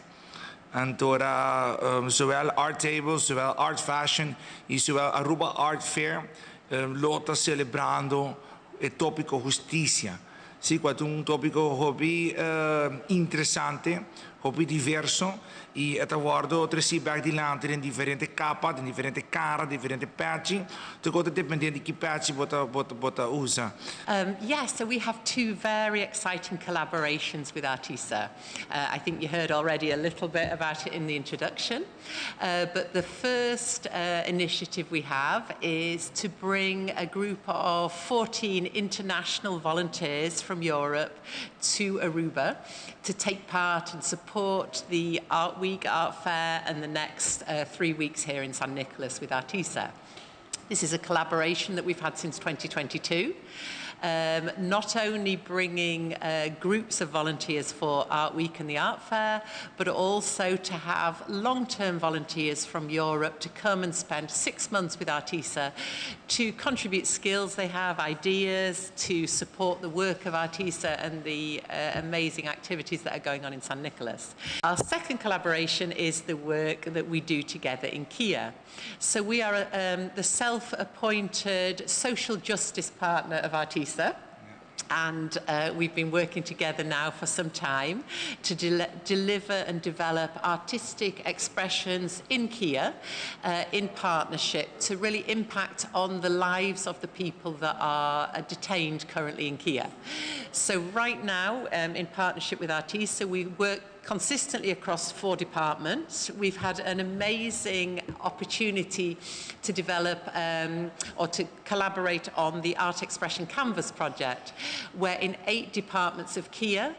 Antora, zowel Art Table, zowel Art Fashion e zowel Aruba Art Fair lota celebrando o tópico justiça. Sì, questo è un topico hobby interessante, hobby diverso e a guardo tresi back di lante in differenti capa, in differenti cara, differenti patchi. Tutto dipende di che patch bota usa. Yes, so we have 2 very exciting collaborations with Artisa. I think you heard already a little bit about it in the introduction. But the first initiative we have is to bring a group of 14 international volunteers from Europe to Aruba to take part and support the Art Week, Art Fair and the next 3 weeks here in San Nicolas with Artisa. This is a collaboration that we've had since 2022. Not only bringing groups of volunteers for Art Week and the Art Fair, but also to have long-term volunteers from Europe to come and spend 6 months with Artisa to contribute skills they have, ideas, to support the work of Artisa and the amazing activities that are going on in San Nicolas. Our second collaboration is the work that we do together in Kia. So we are the self-appointed social justice partner of Artisa. And we've been working together now for some time to deliver and develop artistic expressions in Kia in partnership to really impact on the lives of the people that are detained currently in Kia. So right now, in partnership with Artisa, we work consistently across 4 departments. We've had an amazing opportunity to develop or to collaborate on the Art Expression Canvas project, where in 8 departments of Kia,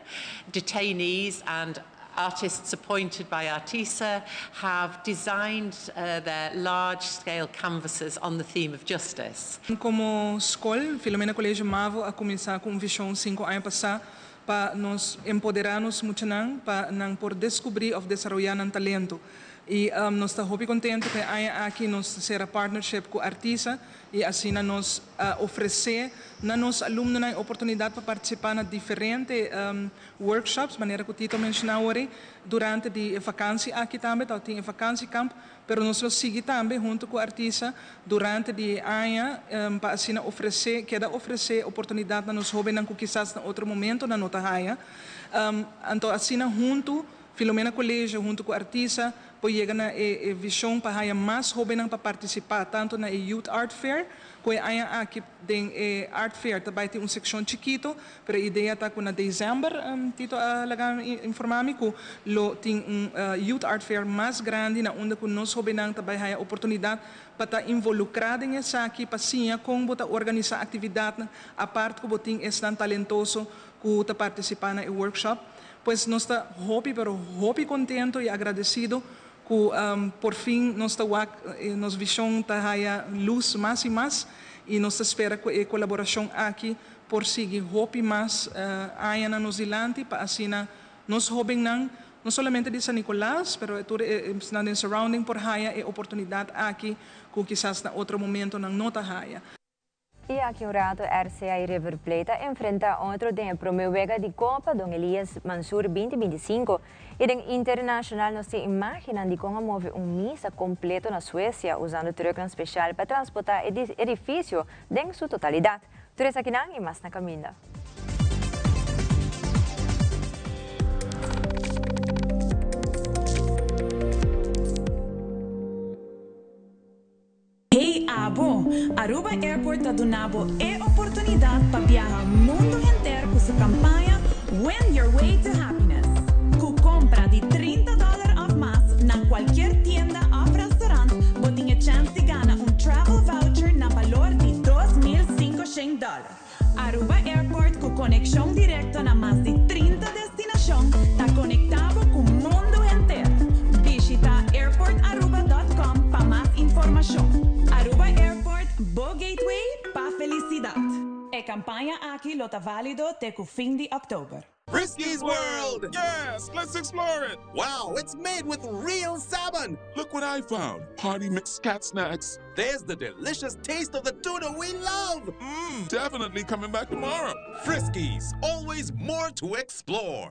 detainees and artists appointed by Artisa have designed their large-scale canvases on the theme of justice. Como escola, Filomena Colégio Mavo a começar com visão 5 anos passar para nos empoderarmos muito para por descobrir ou desenvolver talento. E nós estamos muito contentes que aqui nós será partnership com artistas e assim nos oferecer a nossos alunos a oportunidade para participar em diferentes workshops, maneira que o Tito mencionou durante a vacância aqui também, então tem vacância camp, mas nós seguimos também junto com o artista durante o ano para assim oferecer oportunidade a nos jovens que quizás em outro momento na nota raia. Então assim junto Filomena Colégio junto com o artista pode chegar na visão para haver mais jovens para participar tanto na Youth Art Fair como aqui tem Art Fair também tem seção chiquito, mas a ideia está que na dezembro Tito informar-me que tem Youth Art Fair mais grande na onde que nós jovens também haver oportunidade para estar involucrado em essa aqui para sim como para organizar atividade a parte que tem tão talentoso que está participar na workshop. Pues nós está muito contente e agradecido que por fim nossa visão está a luz mais e mais e nós espera que a colaboração aqui por seguir muito mais aí na Nova Zelândia para assim nós jovens não somente de San Nicolás, mas também no surrounding por haya a oportunidade aqui que quizás na outro momento não está haya. E aqui um rato, RCA e River Plate enfrenta outro de promovega de Copa Don Elias Mansur 2025 e den internacional nos se imaginam de como move missa completo na Suécia usando truck especial para transportar edifício em sua totalidade. Teresa Kinang e mais na caminho. Hey Abo, Aruba Airport está dando a oportunidade para viajar o mundo inteiro com sua campanha Win Your Way to Happiness. Com compra de $30 ou mais na qualquer tienda ou restaurante, você tem a chance de ganhar travel voucher na valor de $2.500. Aruba Airport com conexão direta na mais de 30 destinações, está conectado com o mundo inteiro. Visita airportaruba.com para mais informação. Aruba Airport, Bo Gateway para felicidade. A campanha aqui está válido até o fim de outubro. Frisky's World! Yes, let's explore it! Wow, it's made with real salmon! Look what I found! Hearty mixed cat snacks. There's the delicious taste of the tuna we love! Definitely coming back tomorrow. Frisky's, always more to explore.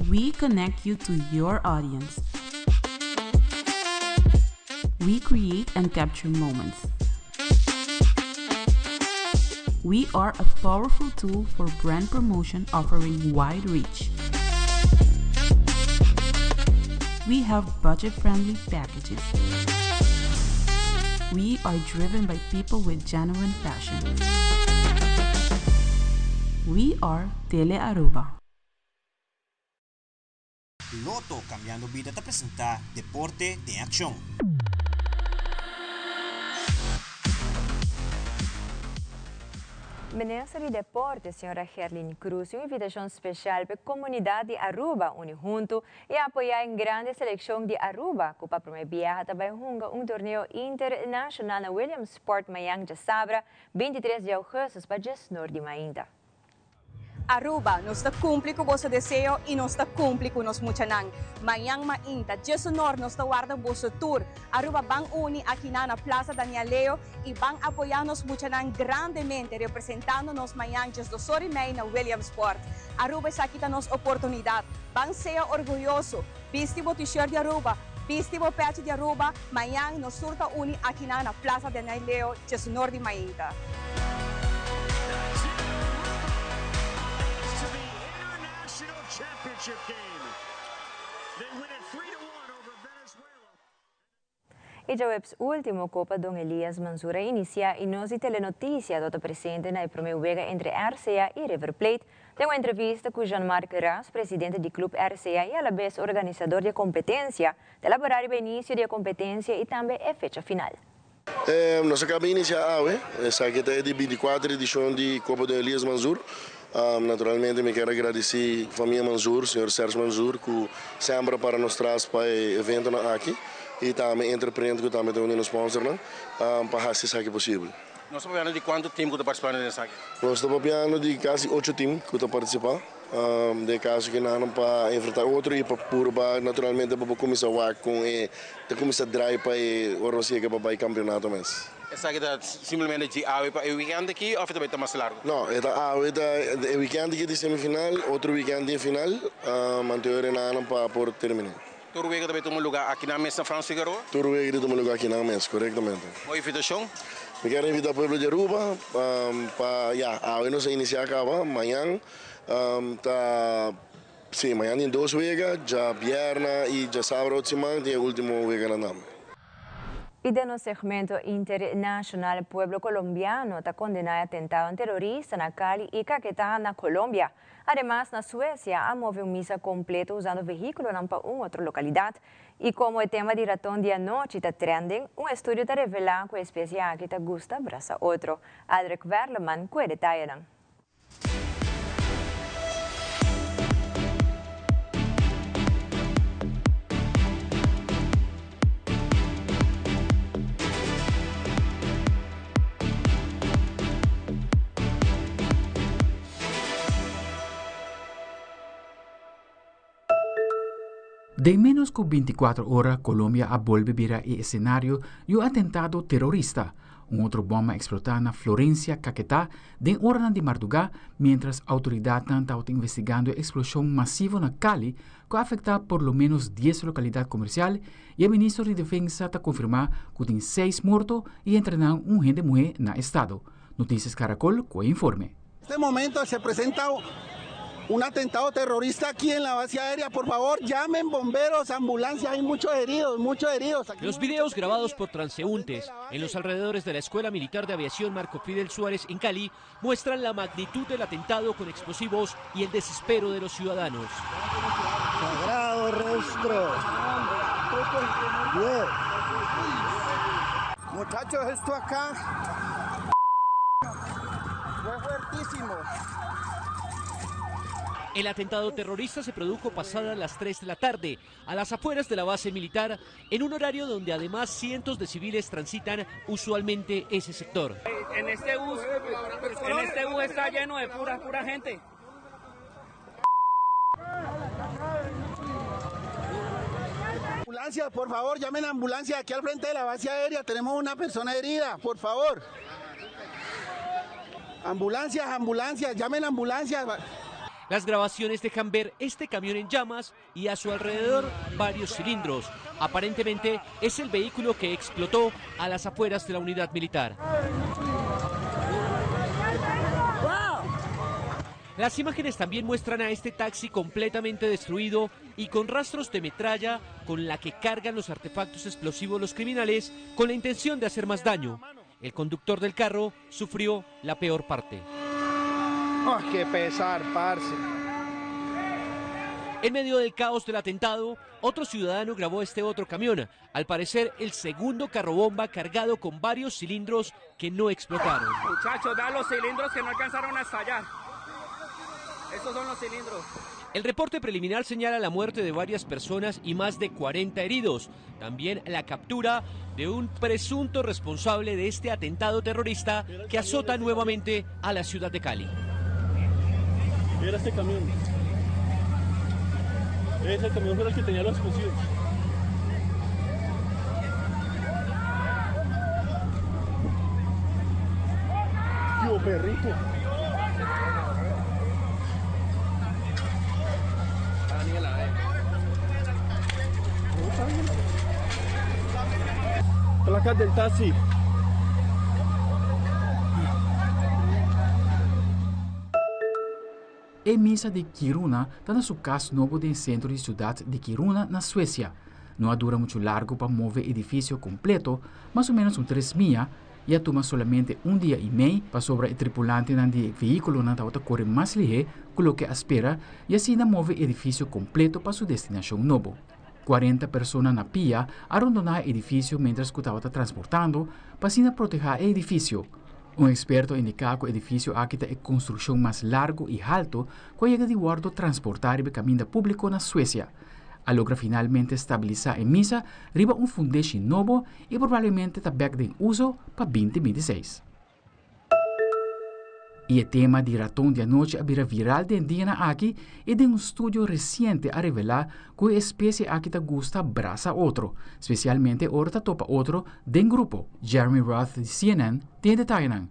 We connect you to your audience. We create and capture moments. We are a powerful tool for brand promotion offering wide reach. We have budget-friendly packages. We are driven by people with genuine passion. We are Tele Aruba. Loto Cambiando Vida te presenta Deporte de Acción. Ministra de Deportes, senhora Herlin Cruz, uma invitação especial para a comunidade de Aruba, unir junto e apoiar em grande seleção de Aruba, que para promover também torneio internacional na Williamsport Mayang de Sabra, 23 de agosto, para o norte de Mainda. Aruba, nos cumpre com o vosso desejo e nos cumpre com nos muchanang. Mayang mainta, Jesonor nos guarda o vosso tour. Aruba bang uni aqui na Plaza Daniel Leo e bang apoiar nos muchanang grandemente, representando nos Mayang do Sorimay na Williamsport. Aruba está aqui nos oportunidade. Bang seja orgulhoso. Viste o t-shirt de Aruba, viste o patch de Aruba. Mayang nos surta uni aqui na Plaza Daniel Leo, Jesonor de Mainta. Championship game. They win it 3-1 over Venezuela. E já o último Copa Don Elias Mansur inicia e nós telenotícia do presente na promovega entre RCA e River Plate. Tem uma entrevista com Jean-Marc Ras, presidente do clube RCA e a la vez organizador da competência, de elaborar o início da competência e também a fecha final. Nós acabamos de iniciar essa aqui é de 24 edição de Copa Don Elias Mansur. Naturalmente, me quero agradecer a família Mansur, o senhor Sérgio Mansur, que sempre para nos traz para o evento aqui e também entrepreende que também tem um sponsor para fazer isso aqui possível. Nós estamos falando de quanto tempo que está participando nessa aqui? Nós estamos falando de quase 8 times que estão participando. de caso que não para enfrentar outro e para purba naturalmente para começar a com e de começar a drive para o Rússia que para campeonato mês. Essa aqui é simplesmente de AWE para o weekend aqui ou também está mais largo? Não, é da AWE o weekend aqui de semifinal, outro weekend de final, anterior não para por terminar. Turwega também toma lugar aqui na mesa França Figueroa? Turwega toma lugar aqui na mesa, corretamente. Boa invitação? Eu quero invitar o povo de Aruba para AWE não se iniciar acaba amanhã. Sim, amanhã tem 2 vegas, já viernes e já sábado semana tem o último vega na nome. Y de nuestro segmento internacional, el pueblo colombiano está condenado a atentado terrorista en Cali y Caquetá, en Colombia. Además, en Suecia, ha movido un misa completo usando vehículos en una otra localidad. Y como el tema de ratón de anoche está trending, un estudio te revela que especie que te gusta abraza otro. Adric Verleman, que detalla. De menos que 24 horas, Colombia ha vuelto a vivir el escenario de un atentado terrorista. Un otro bomba explotó en Florencia, Caquetá, de hora de madrugada, mientras autoridades están investigando explosión masiva en Cali, que afecta por lo menos 10 localidades comerciales, y el ministro de Defensa ha confirmado que tiene 6 muertos y entrenan un gente mujer en el estado. Noticias Caracol, que informe. En este momento se presenta un atentado terrorista aquí en la base aérea. Por favor, llamen bomberos, ambulancias, hay muchos heridos, Aquí los videos grabados por transeúntes en los alrededores de la Escuela Militar de Aviación Marco Fidel Suárez en Cali muestran la magnitud del atentado con explosivos y el desespero de los ciudadanos. Sagrado rostro. Bien. Muchachos, esto acá fue fuertísimo. El atentado terrorista se produjo pasadas las 3 de la tarde, a las afueras de la base militar, en un horario donde además cientos de civiles transitan usualmente ese sector. En este bus está lleno de pura gente. Ambulancia, por favor, llamen a ambulancia aquí al frente de la base aérea, tenemos una persona herida, por favor. Ambulancias, llamen a ambulancias. Las grabaciones dejan ver este camión en llamas y a su alrededor varios cilindros. Aparentemente es el vehículo que explotó a las afueras de la unidad militar. Las imágenes también muestran a este taxi completamente destruido y con rastros de metralla con la que cargan los artefactos explosivos los criminales con la intención de hacer más daño. El conductor del carro sufrió la peor parte. ¡Oh, qué pesar, parce! En medio del caos del atentado, otro ciudadano grabó este otro camión, al parecer el segundo carrobomba cargado con varios cilindros que no explotaron. Muchachos, vean los cilindros que no alcanzaron a estallar. Estos son los cilindros. El reporte preliminar señala la muerte de varias personas y más de 40 heridos. También la captura de un presunto responsable de este atentado terrorista que azota nuevamente a la ciudad de Cali. Mira este camión. Ese camión fue el que tenía los explosivos. ¡Tío, perrito! Placas del taxi. A misa de Kiruna está en su caso nuevo del centro de ciudad de Kiruna, na Suecia. No dura mucho largo para mover edificio completo, más o menos 3 millas, y toma solamente un día y medio para sobre el tripulante del vehículo na corre más ligero que lo que espera y así move edificio completo para su destinación nuevo. 40 personas na pia abandonaron el edificio mientras que estaba transportando para así proteger el edificio. Un experto indica que el edificio aquí es construcción más largo y alto que llega de guardo transportar el camino público en Suecia. Logra finalmente estabilizar en misa, riba un foundation nuevo y probablemente está back de uso para 2026. E o tema de ratão de anoche abira viral de dia na aqui e de um estudo recente a revelar que a espécie aqui ta gusta abraça outro, especialmente orta topa outro de grupo. Jeremy Roth de CNN tem detalhe.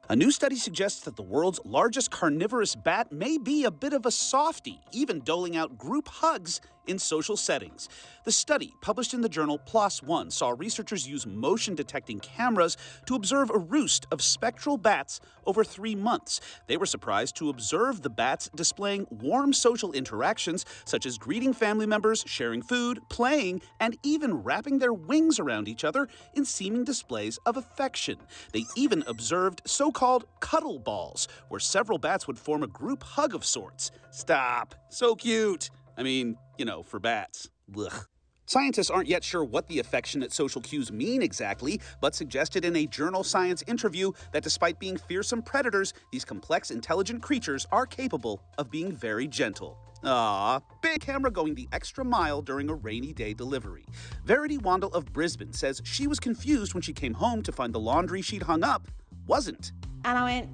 A new study suggests that the world's largest carnivorous bat may be a bit of a softie, even doling out group hugs in social settings. The study, published in the journal PLOS ONE, saw researchers use motion-detecting cameras to observe a roost of spectral bats over 3 months. They were surprised to observe the bats displaying warm social interactions, such as greeting family members, sharing food, playing, and even wrapping their wings around each other in seeming displays of affection. They even observed so-called cuddle balls, where several bats would form a group hug of sorts. Stop. So cute. I mean, you know, for bats. Ugh. Scientists aren't yet sure what the affectionate social cues mean exactly, but suggested in a Journal Science interview that despite being fearsome predators, these complex, intelligent creatures are capable of being very gentle. Ah, big camera going the extra mile during a rainy day delivery. Verity Wandel of Brisbane says she was confused when she came home to find the laundry she'd hung up wasn't. And I went,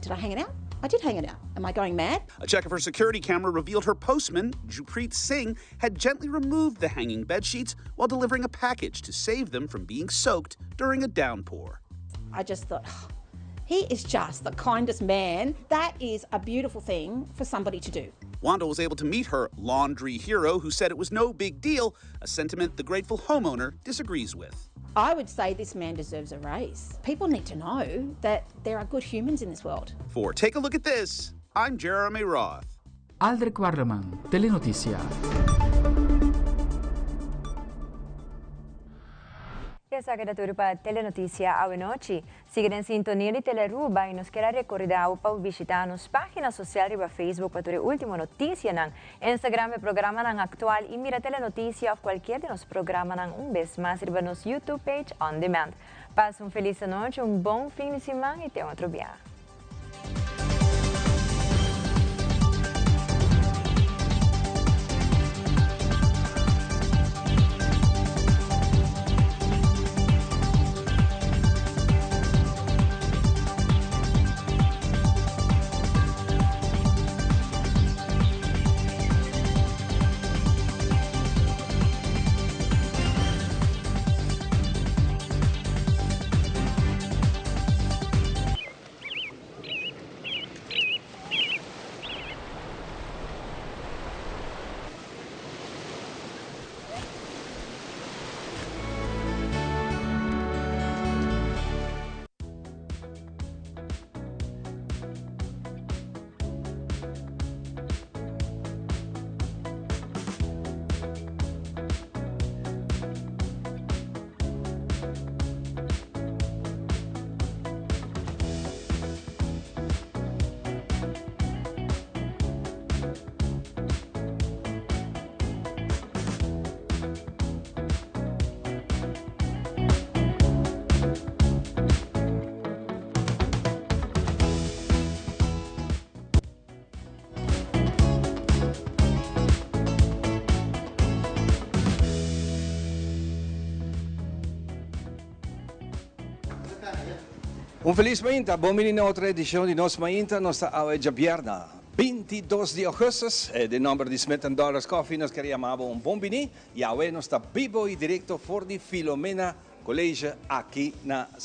did I hang it out? I did hang it out. Am I going mad? A check of her security camera revealed her postman, Jupreet Singh, had gently removed the hanging bedsheets while delivering a package to save them from being soaked during a downpour. I just thought, oh, he is just the kindest man. That is a beautiful thing for somebody to do. Wanda was able to meet her laundry hero, who said it was no big deal, a sentiment the grateful homeowner disagrees with. I would say this man deserves a raise. People need to know that there are good humans in this world. For Take a Look at This, I'm Jeremy Roth. Aldrich Warleman, Telenoticia. Essa é a turma para Telenotícia à noite. Siga em sintonia de Teleruba e nos quer recordar para visitar nossa página social e Facebook para ter a última notícia. Instagram é programa atual e mira Telenotícia ou qualquer de nossos programas vez mais riba nosso YouTube page on demand. Passe feliz noite, bom fim de semana e até outro dia. Feliz mainta, bom menino na outra edição de Nos Mainta, nossa aula de Bierna. 22 de agosto, de número de Smith & Dollars Coffee, nós queríamos bom menino, e agora nós está vivo e direto for de Filomena College aqui na